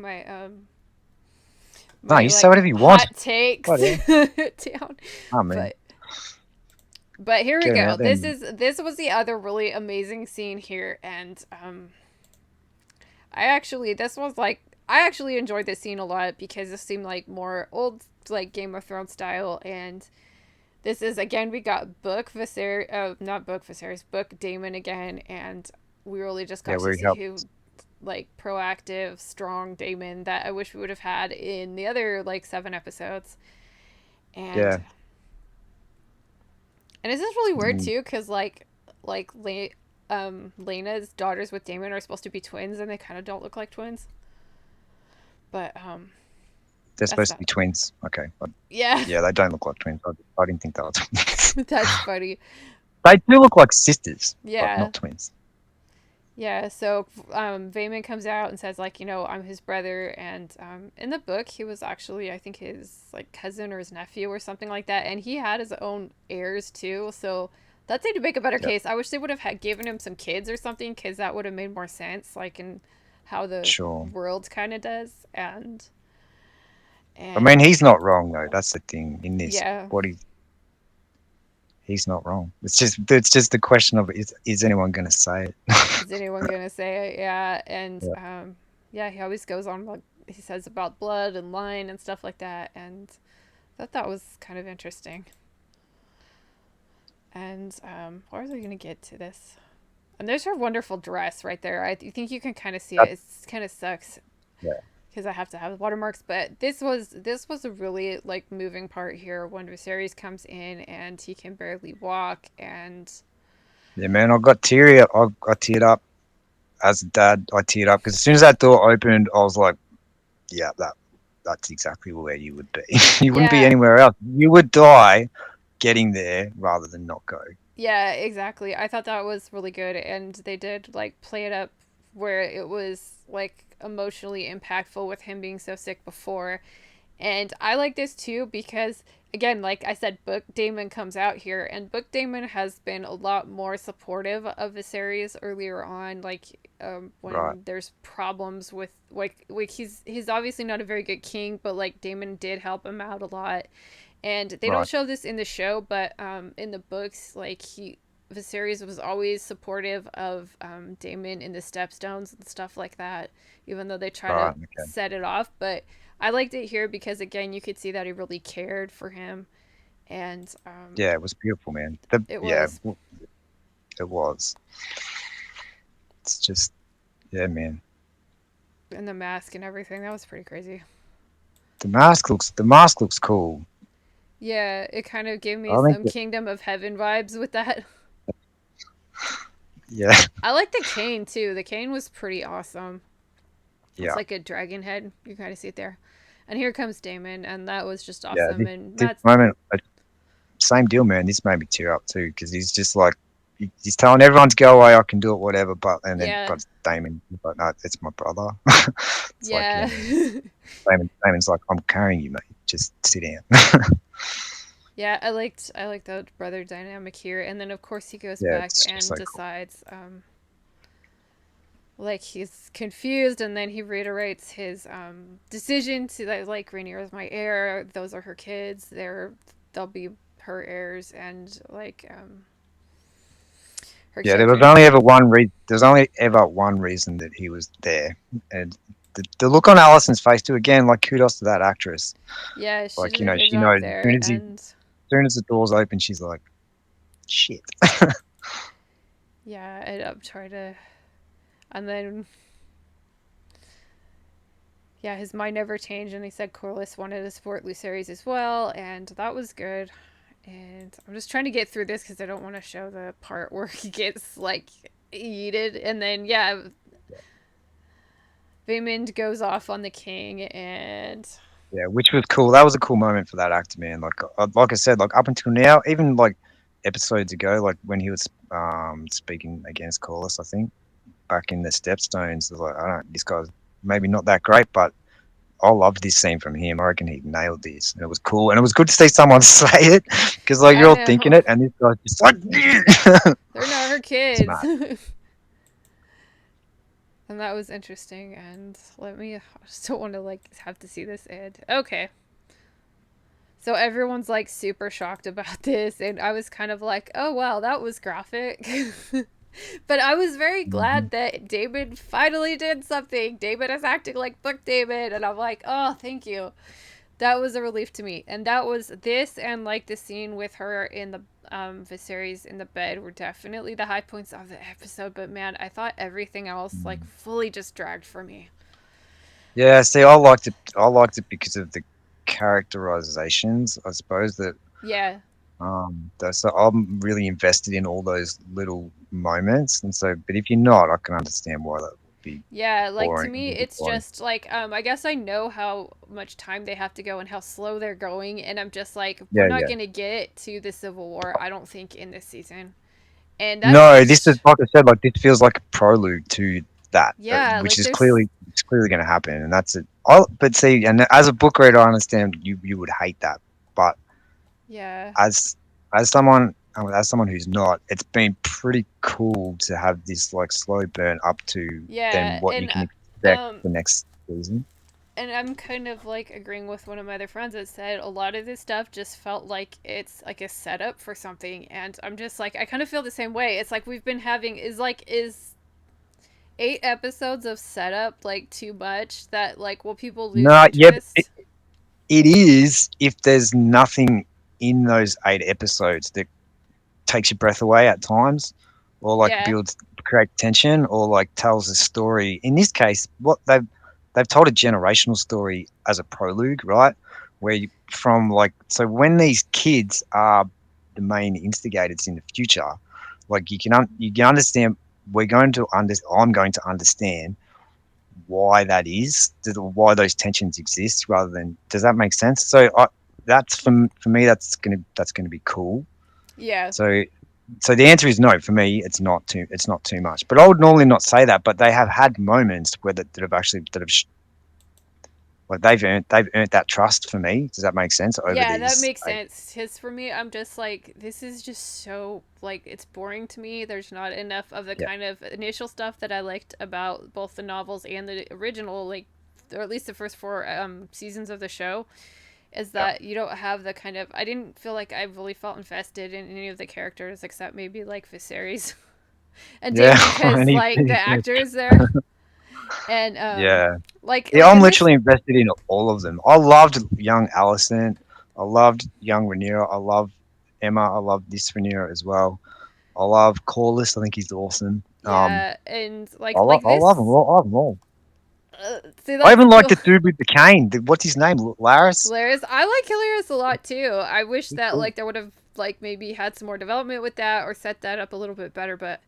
No, my you say like whatever you want. hot takes Bloody hell. down. Oh man, But here we get him go. out there. This was the other really amazing scene here and I actually this was like I actually enjoyed this scene a lot because this seemed like more old like Game of Thrones style and this is again we got Book Viserys not Book Viserys Book Damon again and we really just Yeah, got to where he see helped. who like proactive strong Damon that I wish we would have had in the other like 7 episodes and Yeah. this is really weird Mm. too because like Lena's daughters with Damon are supposed to be twins and they kind of don't look like twins but They're that's supposed to not be twins. Okay. yeah. Yeah, they don't look like twins. I didn't think they were twins. That's funny. They do look like sisters, but Yeah. not twins. Yeah, so Vayman comes out and says like, I'm his brother and in the book he was actually I think his like cousin or his nephew or something like that and he had his own heirs too. So that's to make a better Yeah, case. I wish they would have given him some kids or something cuz that would have made more sense like in how the sure. world kind of does I mean, and he's not wrong though. That's the thing in this. yeah, What he's not wrong. It's just the question of is anyone going to say it? is anyone going to say it? Yeah, and Yeah. yeah, he always goes on like he says about blood and line and stuff like that and I thought that was kind of interesting. And where was I going to get to this? And there's her wonderful dress right there. I think you can kind of see it. That, It kind of sucks yeah. because I have to have watermarks. But this was a really like moving part here when Viserys comes in and he can barely walk and Yeah, man. I got teary. I teared up as a dad. I teared up because as soon as that door opened, I was like, yeah, that's exactly where you would be. You wouldn't be yeah, anywhere else. You would die getting there rather than not go. Yeah, exactly. I thought that was really good, and they did like play it up where it was like emotionally impactful with him being so sick before. And I like this too because, again, like I said, Book Damon comes out here, and Book Damon has been a lot more supportive of the series earlier on. Like Right, when there's problems with like he's obviously not a very good king, but like Damon did help him out a lot. And they don't right, show this in the show, but in the books, like Viserys was always supportive of Damon in the Stepstones and stuff like that, even though they try right. to Okay. set it off. But I liked it here because again, you could see that he really cared for him, and Yeah, it was beautiful, man. it Yeah, was it was. It's just, yeah, man. in the mask and everything. That was pretty crazy. The mask looks cool. Yeah, it kind of gave me I think some Kingdom of Heaven vibes with that. yeah, I like the cane too. The cane was pretty awesome. It's yeah, like a dragon head. You kind of see it there. And here comes Damon, and that was just yeah. awesome. And This Matt's moment, same deal, man. This made me tear up too because he's just like he's telling everyone to go away. I can do it, whatever. yeah, But Damon, he's like, no, it's my brother. It's like, yeah, yeah, man. Damon's like, I'm carrying you, mate. Just sit down. yeah. I liked the brother dynamic here, and then of course he goes Yeah, back it's just and so cool. decides, like he's confused, and then he reiterates his decision to like Rainier is my heir. Those are her kids. They'll be her heirs, and like her Yeah, there was children. only ever one reason. There's only ever one reason that he was there, and the look on Allison's face too. Again, like kudos to that actress. Yeah, she Like did a good she job knows there, as and soon as the doors open, she's like, shit. yeah, I ended up trying to, and then yeah, his mind never changed, and he said Corlys wanted to support Lucerys as well, and that was good. And I'm just trying to get through this because I don't want to show the part where he gets like yeeted, and then yeah, Vaymond goes off on the king, and Yeah, which was cool. That was a cool moment for that actor, man. Like I said, like up until now, even like episodes ago, like when he was speaking against Corlys, I think back in the Stepstones, like I don't, this guy's maybe not that great, but I loved this scene from him. I reckon he nailed this, and it was cool, and it was good to see someone say it because like you're I all thinking know it, and this guy's just like, they're not her it's kids. mad. And that was interesting. And I just don't want to like have to see this end. Okay. So everyone's like super shocked about this, and I was kind of like, oh wow, that was graphic. But I was very Mhm. glad that David finally did something. David is acting like Book David, and I'm like, oh, thank you. That was a relief to me. And that was this, and like the scene with her in the Viserys in the bed were definitely the high points of the episode. But man, I thought everything else like fully just dragged for me. Yeah, see, I liked it. I liked it because of the characterizations. I suppose that Yeah, so I'm really invested in all those little moments, and so. But if you're not, I can understand why that would be yeah, like to boring. A me, little bit it's boring. just like I guess I know how much time they have to go and how slow they're going, and I'm just like, we're Yeah, not yeah. gonna get to the Civil War, I don't think, in this season, and that's No, this is just like I said. Like this feels like a prelude to that, yeah, which like is there's clearly going to happen, and that's it. But see, and as a book reader, I understand you would hate that, but yeah, as as someone who's not, it's been pretty cool to have this like slow burn up to then yeah, what you and can expect um, the next season. and I'm kind of like agreeing with one of my other friends that said a lot of this stuff just felt like it's like a setup for something, and I'm just like I kind of feel the same way. It's like we've been having is 8 episodes of setup like too much that like will people lose No, yeah, but interest? it is if there's nothing in those 8 episodes that takes your breath away at times, or like Yeah, builds create tension, or like tells a story. In this case, what they've told a generational story as a prologue, right? Where you, from like so when these kids are the main instigators in the future, like you can understand. I'm going to understand why that is, why those tensions exist, rather than does that make sense? So that's for me, that's gonna be cool. yeah, So So the answer is no for me. It's not too much. But I would normally not say that. But they have had moments where that have actually that have like they've earned that trust for me. Does that make sense? Over Yeah, that these makes eight. sense. Because for me, I'm just like, this is just so, like, it's boring to me. There's not enough of the Yeah, kind of initial stuff that I liked about both the novels and the original, like, or at least the first four seasons of the show. Is yeah, that you don't have the kind of. I didn't feel like I really felt invested in any of the characters except maybe, like, Viserys. And yeah. maybe because, and like, the he's actor is there. And, yeah. Yeah, like I'm in this. literally invested in all of them. I loved young Allison. I loved young Rhaenyra. I love Emma. I love this Rhaenyra as well. I love Corlys. I think he's awesome. Yeah, and, I love them this. all. I love them all. See, I that's even like cool. the dude with the cane. What's his name? Laris. Hilarious. I like Hilarious a lot too. I wish He's that, cool. like, there would have, like, maybe had some more development with that or set that up a little bit better. But,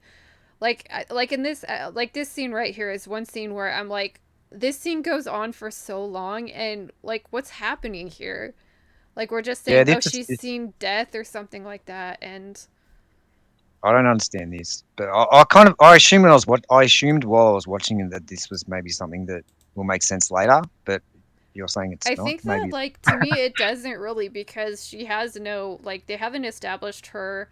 like in this, like, this scene right here is one scene where I'm like, this scene goes on for so long, and, like, what's happening here? Like, we're just Yeah, saying, oh, she's this. seen death or something like that, and I don't understand this, but I kind of I assumed when I was what I assumed while I was watching it that this was maybe something that will make sense later. But you're saying it's I not. think that, Maybe. like, to me it doesn't really, because she has no, like, they haven't established her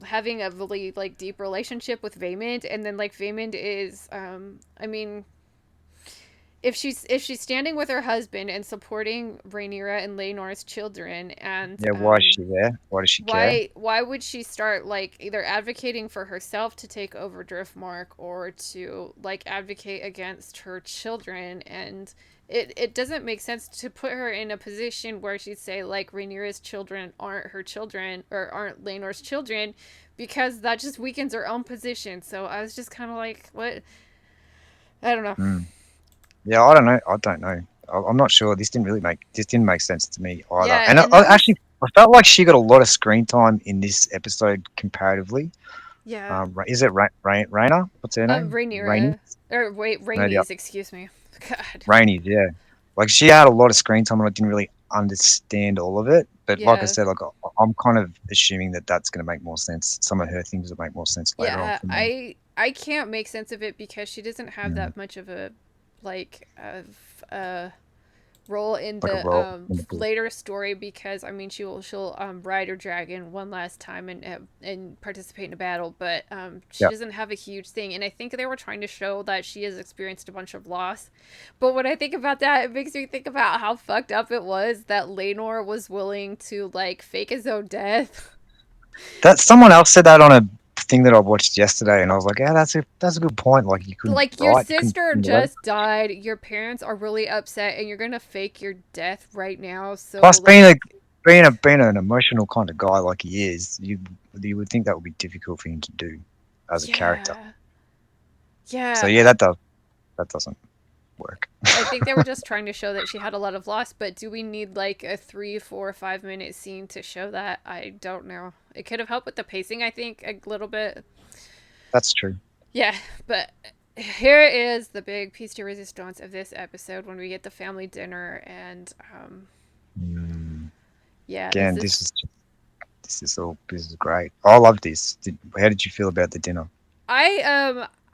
having a really, like, deep relationship with Vaymond, and then, like, Vaymond is I mean, if she's standing with her husband and supporting Rhaenyra and Laenor's children, and Yeah. Why is she there? Why does she care? why would she start, like, either advocating for herself to take over Driftmark or to, like, advocate against her children? And it doesn't make sense to put her in a position where she'd say, like, Rhaenyra's children aren't her children or aren't Laenor's children, because that just weakens her own position. So I was just kind of like, what? I don't know. Hmm. Yeah, I don't know. I don't know. I'm not sure. This didn't make sense to me either. Yeah, And and that was. actually, I felt like she got a lot of screen time in this episode comparatively. Yeah. Is it Raina? What's her name? Rainy? Rhaenyra, or wait, No, the Rhaenys, excuse me. God. Rainy. Yeah, like she had a lot of screen time, and I didn't really understand all of it. But like I Yeah. said, like I'm kind of assuming that that's going to make more sense. Some of her things will make more sense later on Yeah, for me. I can't make sense of it because she doesn't have Mm, that much of a, like, of a role in like a the role in the book. later story, because I mean she'll ride her dragon one last time and participate in a battle, but she Yeah, doesn't have a huge thing, and I think they were trying to show that she has experienced a bunch of loss. But when I think about that, it makes me think about how fucked up it was that Laenor was willing to, like, fake his own death. that someone else said that on a thing that I watched yesterday, and I was like, yeah, that's a good point. Like Like, your you couldn't sister send a letter. just died, your parents are really upset, and you're gonna fake your death right now, so, Plus, like. being an emotional kind of guy like he is, you would think that would be difficult for him to do as a character. Yeah. So yeah, Yeah, that doesn't work. I think they were just trying to show that she had a lot of loss, but do we need, like, a 3, 4, 5 minute scene to show that? I don't know. It could have helped with the pacing, I think, a little bit. That's true. Yeah, but here is the big piece de resistance of this episode when we get the family dinner, and Mm. yeah, this Again, is. this is great. I love this. How did you feel about the dinner?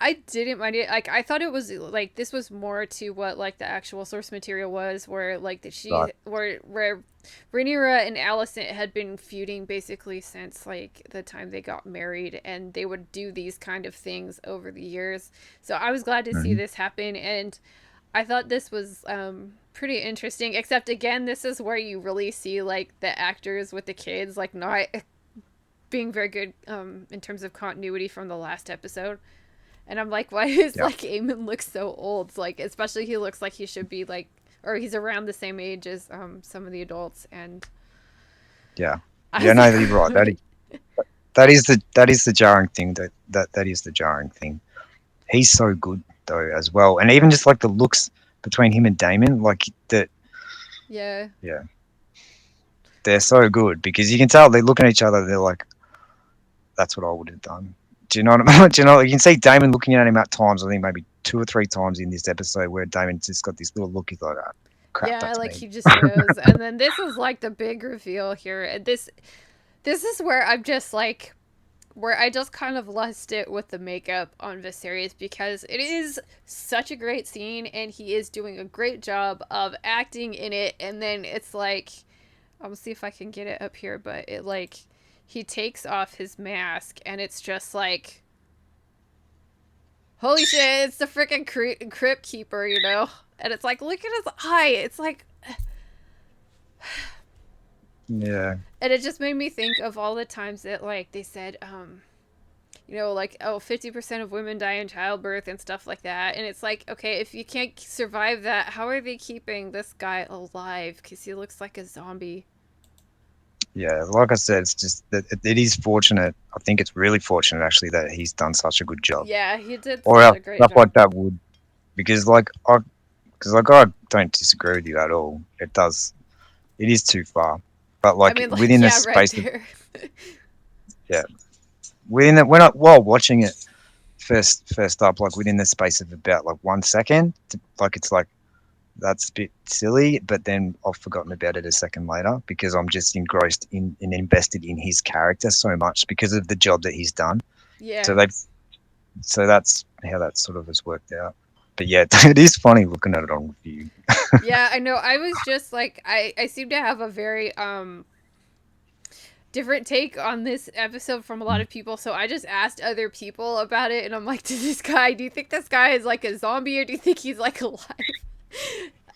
I didn't mind it. Like, I thought it was, like, this was more to what, like, the actual source material was, where, like, Right. where Rhaenyra and Alicent had been feuding basically since, like, the time they got married, and they would do these kind of things over the years. So I was glad to see Hmm. this happen, and I thought this was pretty interesting. Except, again, this is where you really see, like, the actors with the kids, like, not being very good in terms of continuity from the last episode. And I'm like, why does, Yeah. like, Eamon look so old? It's like, especially he looks like he should be, like, or he's around the same age as some of the adults. And Yeah. I Yeah. was No, like, you're right. That is the jarring thing. That is the jarring thing. He's so good though as well, and even just like the looks between him and Damon, like that. yeah, Yeah, they're so good because you can tell they look at each other. They're like, that's what I would have done. Do you know what I mean? Do you know? You can see Damon looking at him at times. I think maybe 2 or 3 times in this episode where Damon's just got this little look. He's like, ah, crap, yeah, that's like, me. he just knows. And then this is, like, the big reveal here. And this is where I'm just like, where I just kind of lost it with the makeup on Viserys because it is such a great scene and he is doing a great job of acting in it. And then it's like, I'll see if I can get it up here, but it like, he takes off his mask and it's just like, holy shit, it's the freaking crypt keeper, you know? And it's like, look at his eye. It's like, Yeah. and it just made me think of all the times that like they said, you know, like, oh, 50% of women die in childbirth and stuff like that. And it's like, okay, if you can't survive that, how are they keeping this guy alive? Because he looks like a zombie. Yeah, like I said, it's just that it is fortunate. I think it's really fortunate actually that he's done such a good job, Yeah, he did or such else a great stuff job. like that would, because I don't disagree with you at all. It is too far, but I like mean, like, within the yeah, right space of there. yeah, within the, when I while watching it first up, like within the space of about like 1 second, like it's like that's a bit silly, but then I've forgotten about it a second later because I'm just engrossed in and invested in his character so much because of the job that he's done. So Yeah. they've so that's how that sort of has worked out. But yeah, it is funny looking at it on review. Yeah, I know. I was just like, I seem to have a very, different take on this episode from a lot of people. So I just asked other people about it, and I'm like, do you think this guy is like a zombie, or do you think he's like alive?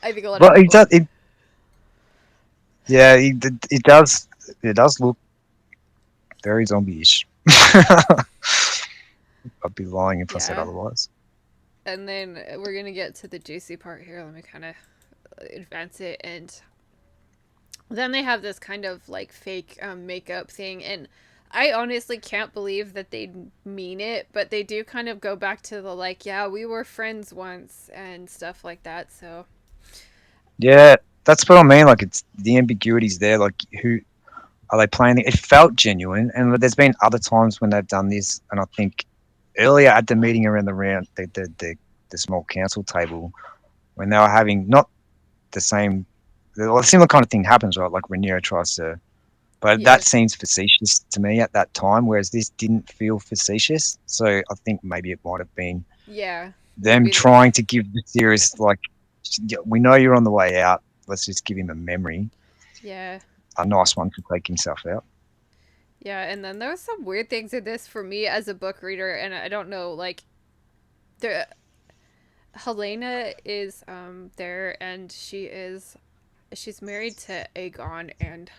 I think a lot of But it people. does, yeah, it does look very zombie-ish. I'd be lying if I said Yeah. otherwise. And then we're gonna get to the juicy part here. Let me kind of advance it, and then they have this kind of like fake makeup thing, and I honestly can't believe that they mean it, but they do kind of go back to the like, yeah, we were friends once and stuff like that. So Yeah, that's what I mean. Like it's the ambiguity's there. Like who are they playing? It felt genuine, and there's been other times when they've done this, and I think earlier at the meeting around the small council table when they were having not the same, well, a similar kind of thing happens, right? Like Rhaenyra tries to, but that yeah, seems facetious to me at that time, whereas this didn't feel facetious. So I think maybe it might have been yeah, them maybe trying to give the series like, "Yeah, we know you're on the way out. Let's just give him a memory, yeah, a nice one to take himself out." yeah. And then there was some weird things in this for me as a book reader, and I don't know, like the Helena is there, and she's married to Aegon and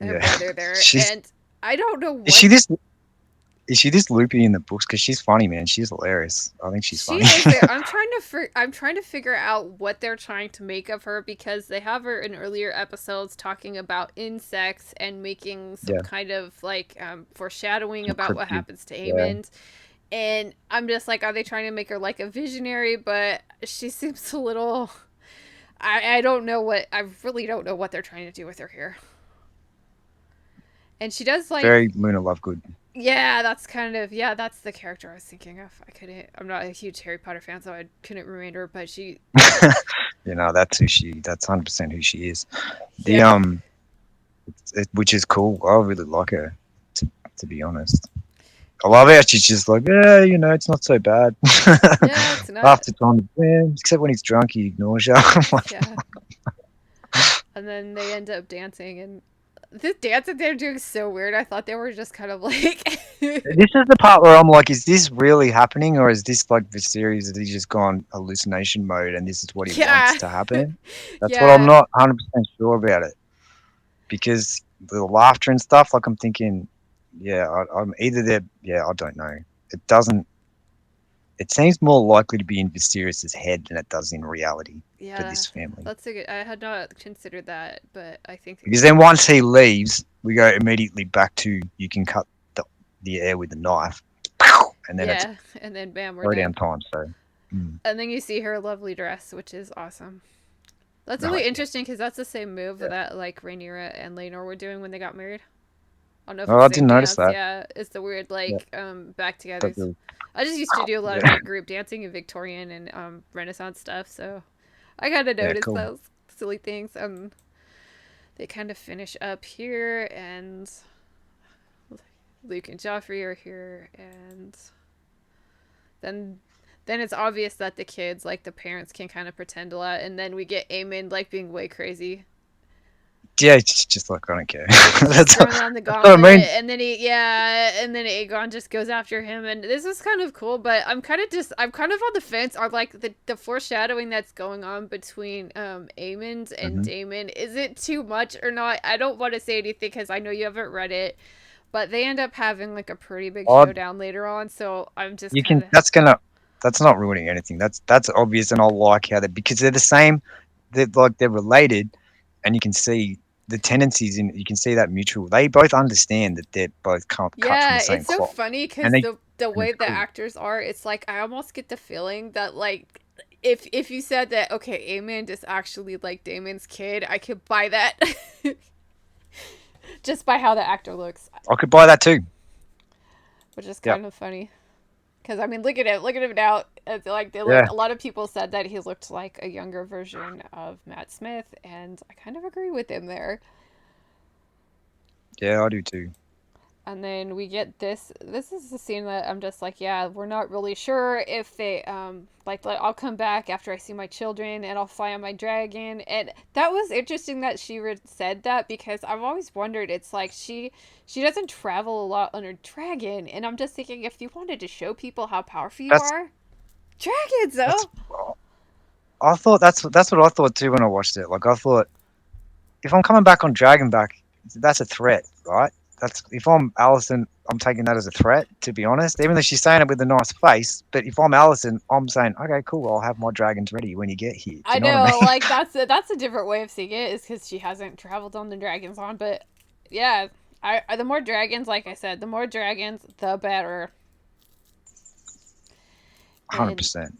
her Yeah, brother there, she's and I don't know is what she this is she this loopy in the books? Because she's funny, man. She's hilarious. I think she's she funny. is there. I'm trying to figure out what they're trying to make of her because they have her in earlier episodes talking about insects and making some Yeah, kind of like foreshadowing some about what cryptid. happens to Yeah, Aemond. And I'm just like, are they trying to make her like a visionary? But she seems a little. I don't know what I really don't know what they're trying to do with her here. And she does very like, Luna Lovegood. yeah, that's kind of, yeah, that's the character I was thinking of. I'm not a huge Harry Potter fan, so I couldn't remember. But she, You know, that's who she. That's 100% who she is. The yeah, which is cool. I really like her. To be honest, I love how she's just like, yeah, you know, it's not so bad. yeah, it's not, After time to swim, except when he's drunk, he ignores you. I'm like, yeah. And then they end up dancing, and this dance that they're doing is so weird. I thought they were just kind of like, this is the part where I'm like, is this really happening, or is this like the series that he's just gone hallucination mode, and this is what he yeah, wants to happen? That's what I'm yeah, not 100% sure about it because the laughter and stuff. Like I'm thinking, yeah, I'm either there. Yeah, I don't know. It doesn't. It seems more likely to be in Viserys' head than it does in reality for yeah. this family. That's a good. I had not considered that, but I think Because then once he leaves, we go immediately back to you can cut the air with a knife, and then it's yeah. And then bam, we're throw down done. time. So, And then you see her lovely dress, which is awesome. That's oh really yeah, interesting because that's the same move yeah. that like Rhaenyra and Laenor were doing when they got married. I don't know if Oh, it's I the same didn't notice dance. that. Yeah, it's the weird Yeah, like back that's togethers. really, I just used to do a lot of yeah, like group dancing and Victorian and Renaissance stuff, so I kind of yeah, noticed cool. those silly things. They kind of finish up here, and Luke and Joffrey are here, and then then it's obvious that the kids, like the parents, can kind of pretend a lot, and then we get Aemon like being way crazy, Yeah, it's just like I don't care. just that's, throwing down the that's what I gauntlet, mean. and then and then Aegon just goes after him, and this is kind of cool. But I'm kind of on the fence on like the foreshadowing that's going on between Aemond and Hmm. Daemon. Is it too much or not? I don't want to say anything because I know you haven't read it, but they end up having like a pretty big I showdown later on. So I'm just You kind can. of That's not ruining anything. That's obvious, and I like how they because they're the same. They're related, and you can see the tendencies in. You can see that mutual. They both understand that they're both cut from yeah. the same It's so cloth, funny and because they the and way it's the cool. actors are, it's like I almost get the feeling that like if you said that okay, Aemond is actually like Damon's kid, I could buy that just by how the actor looks, I could buy that too. which is Yeah, kind of funny. Because I mean, look at him now. It's like they look. yeah, A lot of people said that he looked like a younger version of Matt Smith, and I kind of agree with him there. yeah. I do too. And then we get this. This is the scene that I'm just like, yeah, we're not really sure if they like I'll come back after I see my children and I'll fly on my dragon. And that was interesting that she said that because I've always wondered. It's like she doesn't travel a lot on her dragon, and I'm just thinking if you wanted to show people how powerful you That's are, dragons that's. though. I thought that's what I thought too when I watched it. Like I thought if I'm coming back on Dragonback, that's a threat, right? That's if I'm Allison, I'm taking that as a threat. To be honest, even though she's saying it with a nice face, but if I'm Allison, I'm saying, okay, cool, I'll have my dragons ready when you get here. Do I you know what I know, mean? like that's a different way of seeing it, is because she hasn't traveled on the dragons on, but yeah, the more dragons, like I said, the more dragons, the better. And 100%.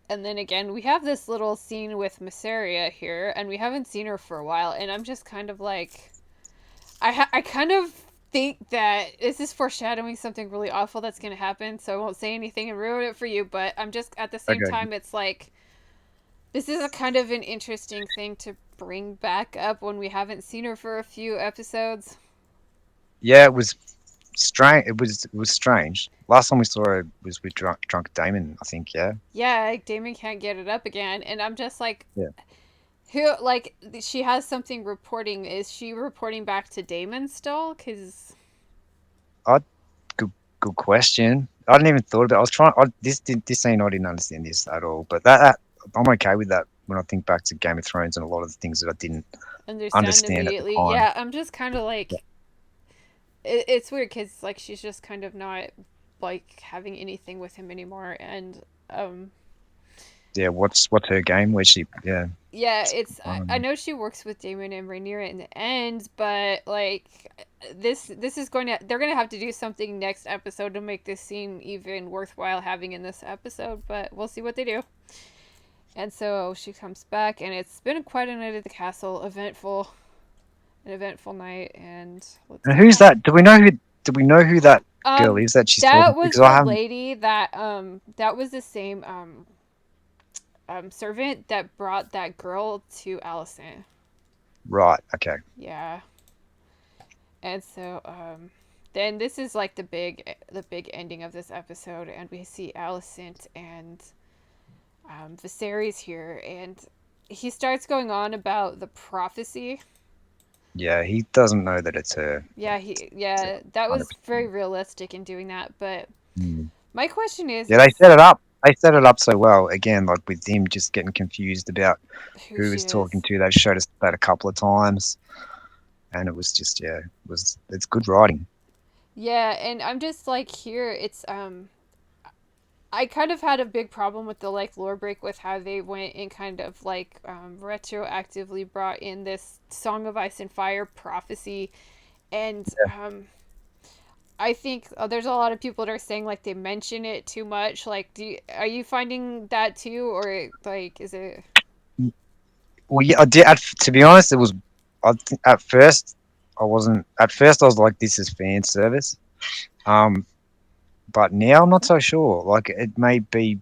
and then again, we have this little scene with Mysaria here, and we haven't seen her for a while, and I'm just kind of like, I kind of think that this is foreshadowing something really awful that's gonna happen, so I won't say anything and ruin it for you. But I'm just at the same Okay. time, it's like this is a kind of an interesting thing to bring back up when we haven't seen her for a few episodes. Yeah, it was strange. It was strange. Last time we saw her was with drunk Damon, I think. Yeah. Yeah, like Damon can't get it up again, and I'm just like, Yeah. who? Like, she has something reporting. Is she reporting back to Damon still? Because I good question. I didn't even thought about. It. I was trying. This scene I didn't understand this at all. But that I'm okay with that when I think back to Game of Thrones and a lot of the things that I didn't understand understand at the immediately. time. Yeah, I'm just kind of like, it's weird because like she's just kind of not like having anything with him anymore, and Yeah, what's her game? Where she? Yeah, yeah, it's I um, know she works with Damon and Rhaenyra in the end, but like this is going to they're going to have to do something next episode to make this scene even worthwhile having in this episode, but we'll see what they do. And so she comes back, and it's been quite a night at the castle, an eventful night, and let's and see who's what that? Do we know who that girl is that she's talking that to? was Because I the haven't. lady that was the same servant that brought that girl to Allison. Right. Okay. Yeah. And so then this is like the big ending of this episode, and we see Alicent and Viserys here, and he starts going on about the prophecy. Yeah, he doesn't know that it's her. It's Yeah, that was very 100%. realistic in doing that. But Mm. my question Yeah, they is set it up. They set it up so well. Again, like with him just getting confused about who who she he's talking is. to. They showed us that a couple of times, and it was just it's good writing. Yeah, and I'm just like here. It's I kind of had a big problem with the like lore break with how they went and kind of like retroactively brought in this Song of Ice and Fire prophecy, and I think there's a lot of people that are saying like they mention it too much. Like, are you finding that too, or like is it? Well, yeah, I did. To be honest, it was. At first, I wasn't. At first, I was like, "This is fan service." Um, but now I'm not so sure. Like, it may be.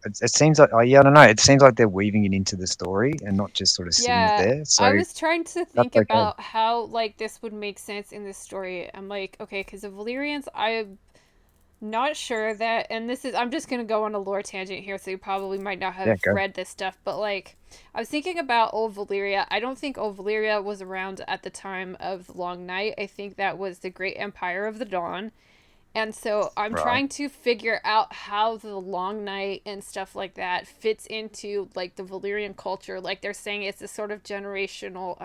it seems like, oh yeah, I don't know. It seems like they're weaving it into the story and not just sort of sitting it Yeah, there. I So was trying to that's think okay. about how like this would make sense in this story. I'm like, okay, because the Valyrians, I'm not sure that, and this is, I'm just gonna go on a lore tangent here, so you probably might not Yeah, have go. read this stuff, but like, I was thinking about Old Valyria. I don't think Old Valyria was around at the time of the Long Night. I think that was the Great Empire of the Dawn. And so I'm Right. trying to figure out how the Long Night and stuff like that fits into like the Valyrian culture. Like they're saying it's a sort of generational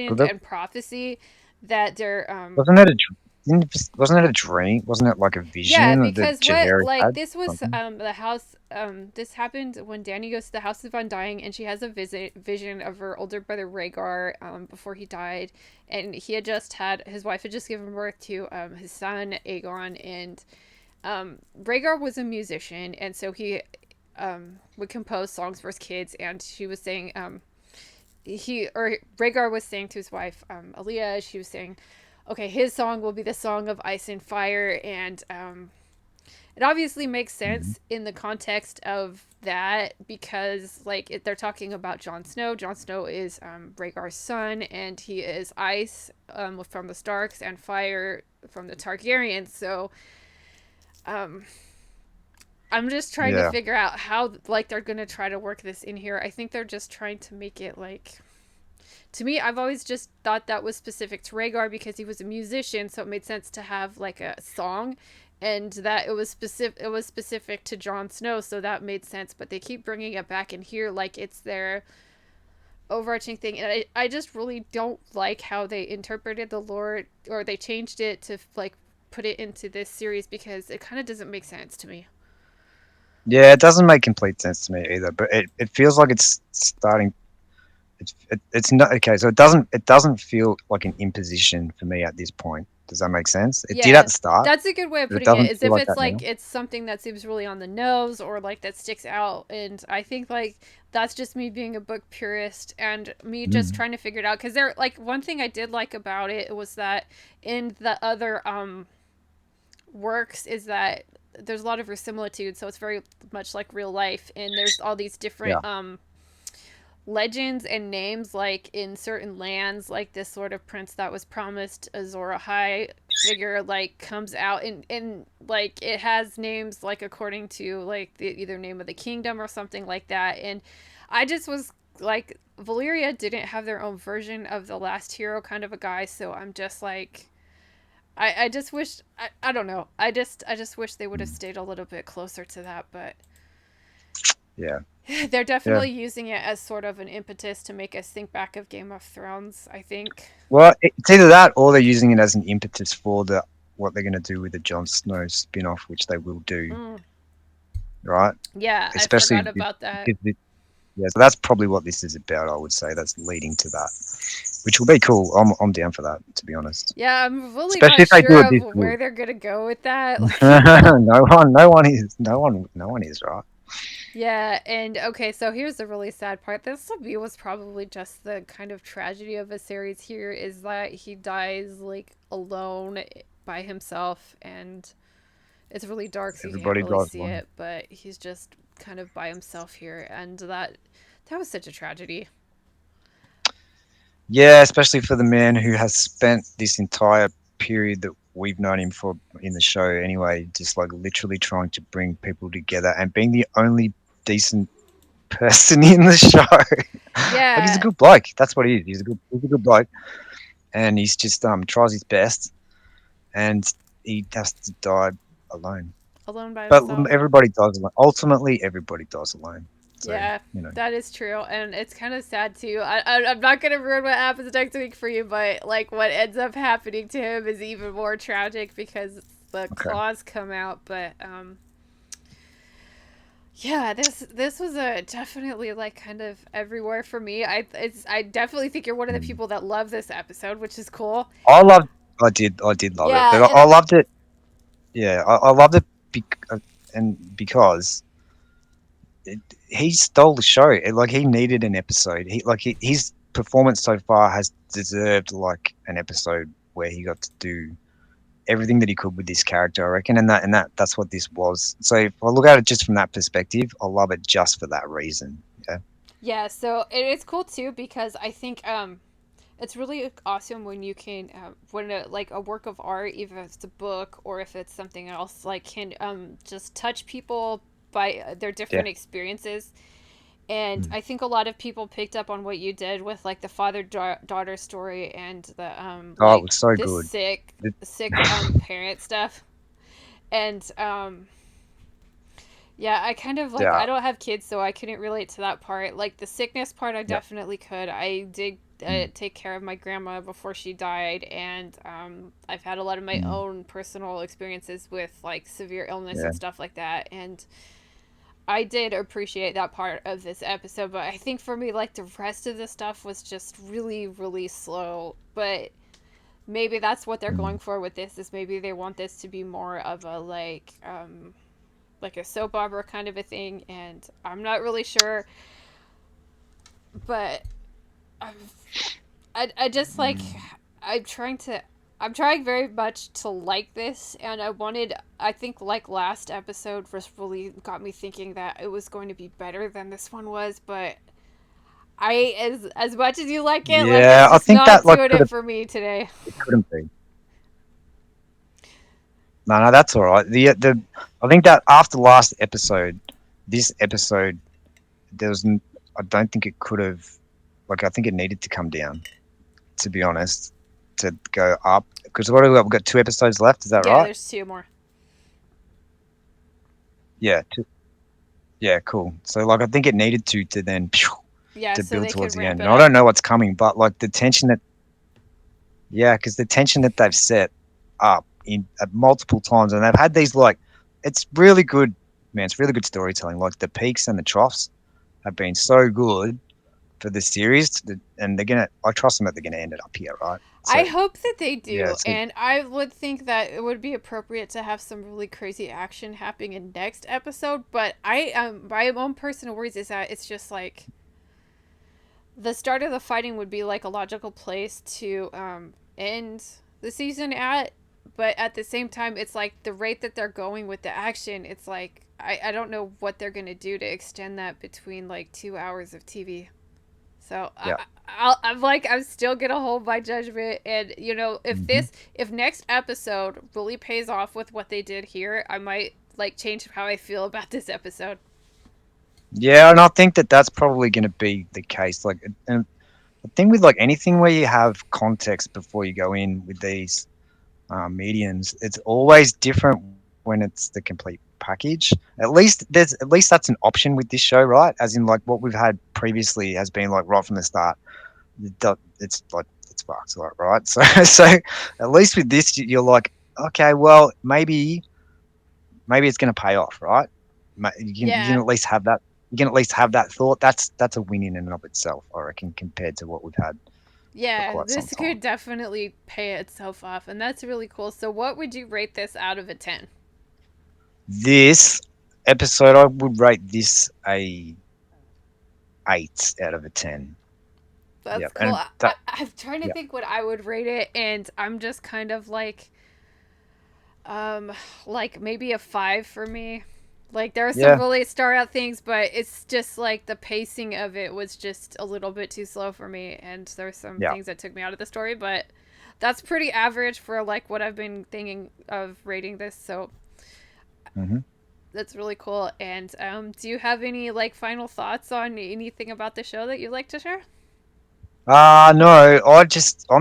But legend that, and prophecy that they're wasn't it a wasn't it a dream? Wasn't it like a yeah, vision that because what Jaehaerys like had? this was Something. the house this happened when Dany goes to the House of Undying and she has a vision of her older brother Rhaegar before he died, and he had just had his wife had just given birth to his son Aegon, and Rhaegar was a musician, and so he would compose songs for his kids, and she was saying he or Rhaegar was saying to his wife Aaliyah, she was saying, okay, his song will be the song of ice and fire, and it obviously makes Mhm. sense in the context of that because like they're talking about Jon Snow. Jon Snow is Rhaegar's son, and he is ice from the Starks and fire from the Targaryens. So um, I'm just trying to Yeah. figure out how like they're gonna try to work this in here. I think they're just trying to make it like, to me, I've always just thought that was specific to Rhaegar because he was a musician, so it made sense to have like a song, and that it was specific to Jon Snow, so that made sense. But they keep bringing it back in here like it's their overarching thing, and I just really don't like how they interpreted the lore, or they changed it to like put it into this series because it kind of doesn't make sense to me. Yeah, it doesn't make complete sense to me either, but it feels like it's starting. It's not okay. So it doesn't feel like an imposition for me at this point. Does that make sense? It did at Yeah, the start, that's a good way of but it putting it. doesn't Is feel if like it's that like now. it's something that seems really on the nose or like that sticks out, and I think like that's just me being a book purist and me just Mm. trying to figure it out. Because there, like one thing I did like about it was that in the other works is that there's a lot of verisimilitude, so it's very much like real life, and there's all these Yeah, different legends and names like in certain lands, like this sort of prince that was promised Azor Ahai figure like comes out, and like it has names like according to like the either name of the kingdom or something like that. And I just was like, Valyria didn't have their own version of the last hero kind of a guy, so I'm just like, I just wish I don't know. I just wish they would have mm, stayed a little bit closer to that, but yeah, they're yeah. definitely using it as sort of an impetus to make us think back of Game of Thrones, I think. Well, it's either that or they're using it as an impetus for the what they're going to do with the Jon Snow spin-off, which they will do, Mm. right? Yeah, I Especially forgot about that. because yeah. So that's probably what this is about. I would say that's leading to that, which will be cool. I'm down for that, to be honest. Yeah, I'm really Especially not if they do sure it of this where good. they're gonna go with that. Like, No one is right. yeah, and okay, so here's the really sad part. This to me was probably just the kind of tragedy of a series here is that he dies like alone by himself, and it's really dark, so you can't Everybody really does see one. it, but he's just kind of by himself here, and that was such a tragedy. Yeah, especially for the man who has spent this entire period that we've known him for in the show anyway, just like literally trying to bring people together and being the only decent person in the show. Like he's a Yeah, good bloke. That's what he is. He's a good bloke, and he's just tries his best, and he has to die alone. alone by But himself. everybody dies alone. Ultimately, everybody dies alone. So Yeah, you know, that is true, and it's kind of sad too. I'm not gonna ruin what happens next week for you, but like what ends up happening to him is even more tragic because the okay. claws come out. But yeah, this was a definitely like kind of everywhere for me. I definitely think you're one of the Mm. people that love this episode, which is cool. I loved. I did love it, Yeah, but I and loved it. Yeah, I loved it, and because he stole the show. Like he needed an episode. His performance so far has deserved like an episode where he got to do everything that he could with this character, I reckon, and that's what this was. So if I look at it just from that perspective, I love it just for that reason. Yeah. Yeah, so it's cool too because I think it's really awesome when you can when like a work of art, even if it's a book or if it's something else, like can just touch people by their Yeah. different experiences. And Mm. I think a lot of people picked up on what you did with like the father daughter story and the Oh, it like was so this good. It- sick parent stuff. And yeah, I kind of like yeah. I don't have kids, so I couldn't relate to that part. Like the sickness part, I Yeah. definitely could. I did Mm. take care of my grandma before she died, and I've had a lot of my Mm. own personal experiences with like severe illness Yeah. and stuff like that. And I did appreciate that part of this episode, but I think for me, like the rest of the stuff was just really, really slow. But maybe that's what they're Mm. going for with this. Is maybe they want this to be more of a like a soap opera kind of a thing, and I'm not really sure, but I'm, I just like Mm. I'm trying to I'm trying very much to like this, and I think like last episode was really got me thinking that it was going to be better than this one was, but as much as you like it, like Yeah, it's I just think not that like doing it for me today. it couldn't be. No, no, that's all right. The I think that after last episode, this episode, there was I don't think it could have, like, I think it needed to come down, to be honest, to go up. Because what have we got? We've got 2 episodes left. Is that Yeah, right? there's two more. Yeah. Yeah. Cool. So like, I think it needed to then Yeah, to so build they towards could the ramp end. it And I up. don't know what's coming, but like the tension that, yeah, because the tension that they've set up in multiple times, and they've had these like, it's really good, man. It's really good storytelling. Like the peaks and the troughs have been so good for the series, and they're gonna. I trust them that they're gonna end it up here, right? I So hope that they yeah, do, so and I would think that it would be appropriate to have some really crazy action happening in next episode. But my own personal worries is that it's just like the start of the fighting would be like a logical place to end the season at, but at the same time, it's like the rate that they're going with the action. It's like I don't know what they're gonna do to extend that between like 2 hours of TV. So yeah. I'm still gonna hold my judgment, and you know Hmm. if next episode really pays off with what they did here, I might like change how I feel about this episode. Yeah, and I think that that's probably going to be the case. Like, and the thing with like anything where you have context before you go in with these mediums, it's always different when it's the complete package. At least that's an option with this show, right? As in, like what we've had previously has been like right from the start. It's like it's fucked, like, right? So at least with this, you're like, okay, well maybe it's going to pay off, right? You can Yeah, at least have that. You can at least have that thought. That's a win in and of itself, I reckon, compared to what we've had for yeah, quite some this could time. definitely pay itself off, and that's really cool. So, what would you rate this out of a 10? This episode, I would rate this a 8 out of a 10. That's Yep, cool. and that I'm trying to yeah, think what I would rate it, and I'm just kind of like maybe a 5 for me. Like there are some yeah, really star out things, but it's just like the pacing of it was just a little bit too slow for me, and there's some yeah. things that took me out of the story, but that's pretty average for like what I've been thinking of rating this. So Hmm. that's really cool. And do you have any like final thoughts on anything about the show that you'd like to share? No, I'm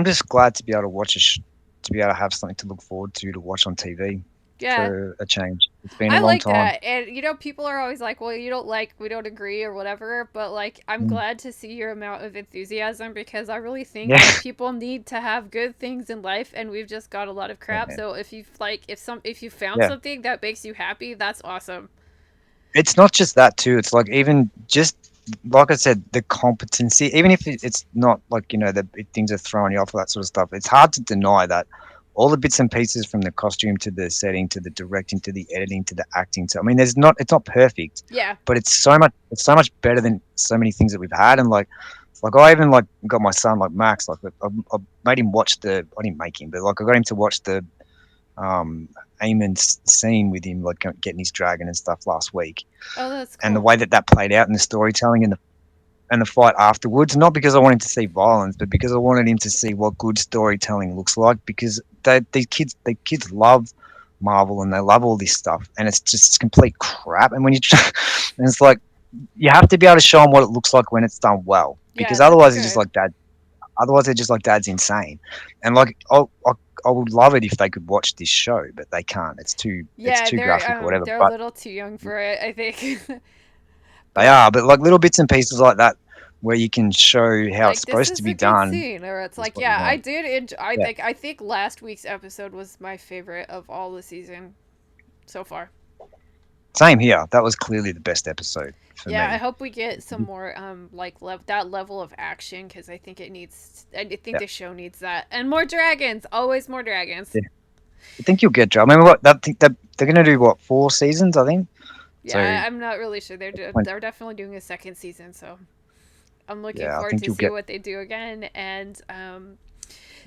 just glad to be able to watch to be able to have something to look forward to watch on TV Yeah, for a change. It's been a I long like time. that. And you know, people are always like, "Well, you don't like, we don't agree or whatever." But like, I'm Mm. glad to see your amount of enthusiasm because I really think Yeah, that people need to have good things in life, and we've just got a lot of yeah, crap. man. So if you found Yeah. something that makes you happy, that's awesome. It's not just that too. It's like even just like I said, the competency. Even if it's not like if things are throwing you off that sort of stuff. It's hard to deny that all the bits and pieces from the costume to the setting to the directing to the editing to the acting. So I mean, it's not perfect, Yeah, but it's so much better than so many things that we've had. And like I even like got my son like Max. Like I made him watch the. I didn't make him, but like I got him to watch Eamon's scene with him, like getting his dragon and stuff last week, Oh, that's and the cool. way that that played out in the storytelling and the fight afterwards. Not because I wanted to see violence, but because I wanted him to see what good storytelling looks like. Because these kids love Marvel and they love all this stuff, and it's just complete crap. And when you, and it's like you have to be able to show them what it looks like when it's done well, Yeah, because it looks otherwise it's just good. like dad. Otherwise they're just like dad's insane, and like I would love it if they could watch this show, but they can't. It's Yeah, too graphic or whatever. they're a But little too young for it, I think. they But are. But like little bits and pieces like that, where you can show how it's like this supposed to is be a good done, scene, or it's is like, what you yeah, I want. did enjoy. Yeah. I think last week's episode was my favorite of all the season so far. Same here. That was clearly the best episode for Yeah, I me. hope we get some more like that level of action because I think it needs. I think Yeah. the show needs that and more dragons. Always more dragons. Yeah. I think you'll get Joe. I mean, what that think that they're gonna do what 4 seasons, I think. Yeah, So I'm not really sure. when, They're definitely doing a second season, so I'm looking yeah, I forward think to you'll see get. what they do again. And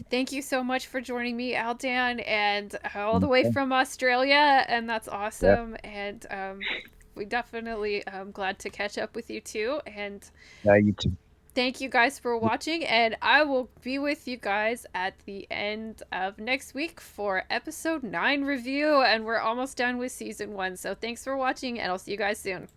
thank you so much for joining me, Aldan, and all the way Okay. from Australia. And that's Yeah, awesome. And we definitely glad to catch up with you too. And yeah, you too. thank you guys for watching. And I will be with you guys at the end of next week for episode 9 review. And we're almost done with season 1. So thanks for watching, and I'll see you guys soon.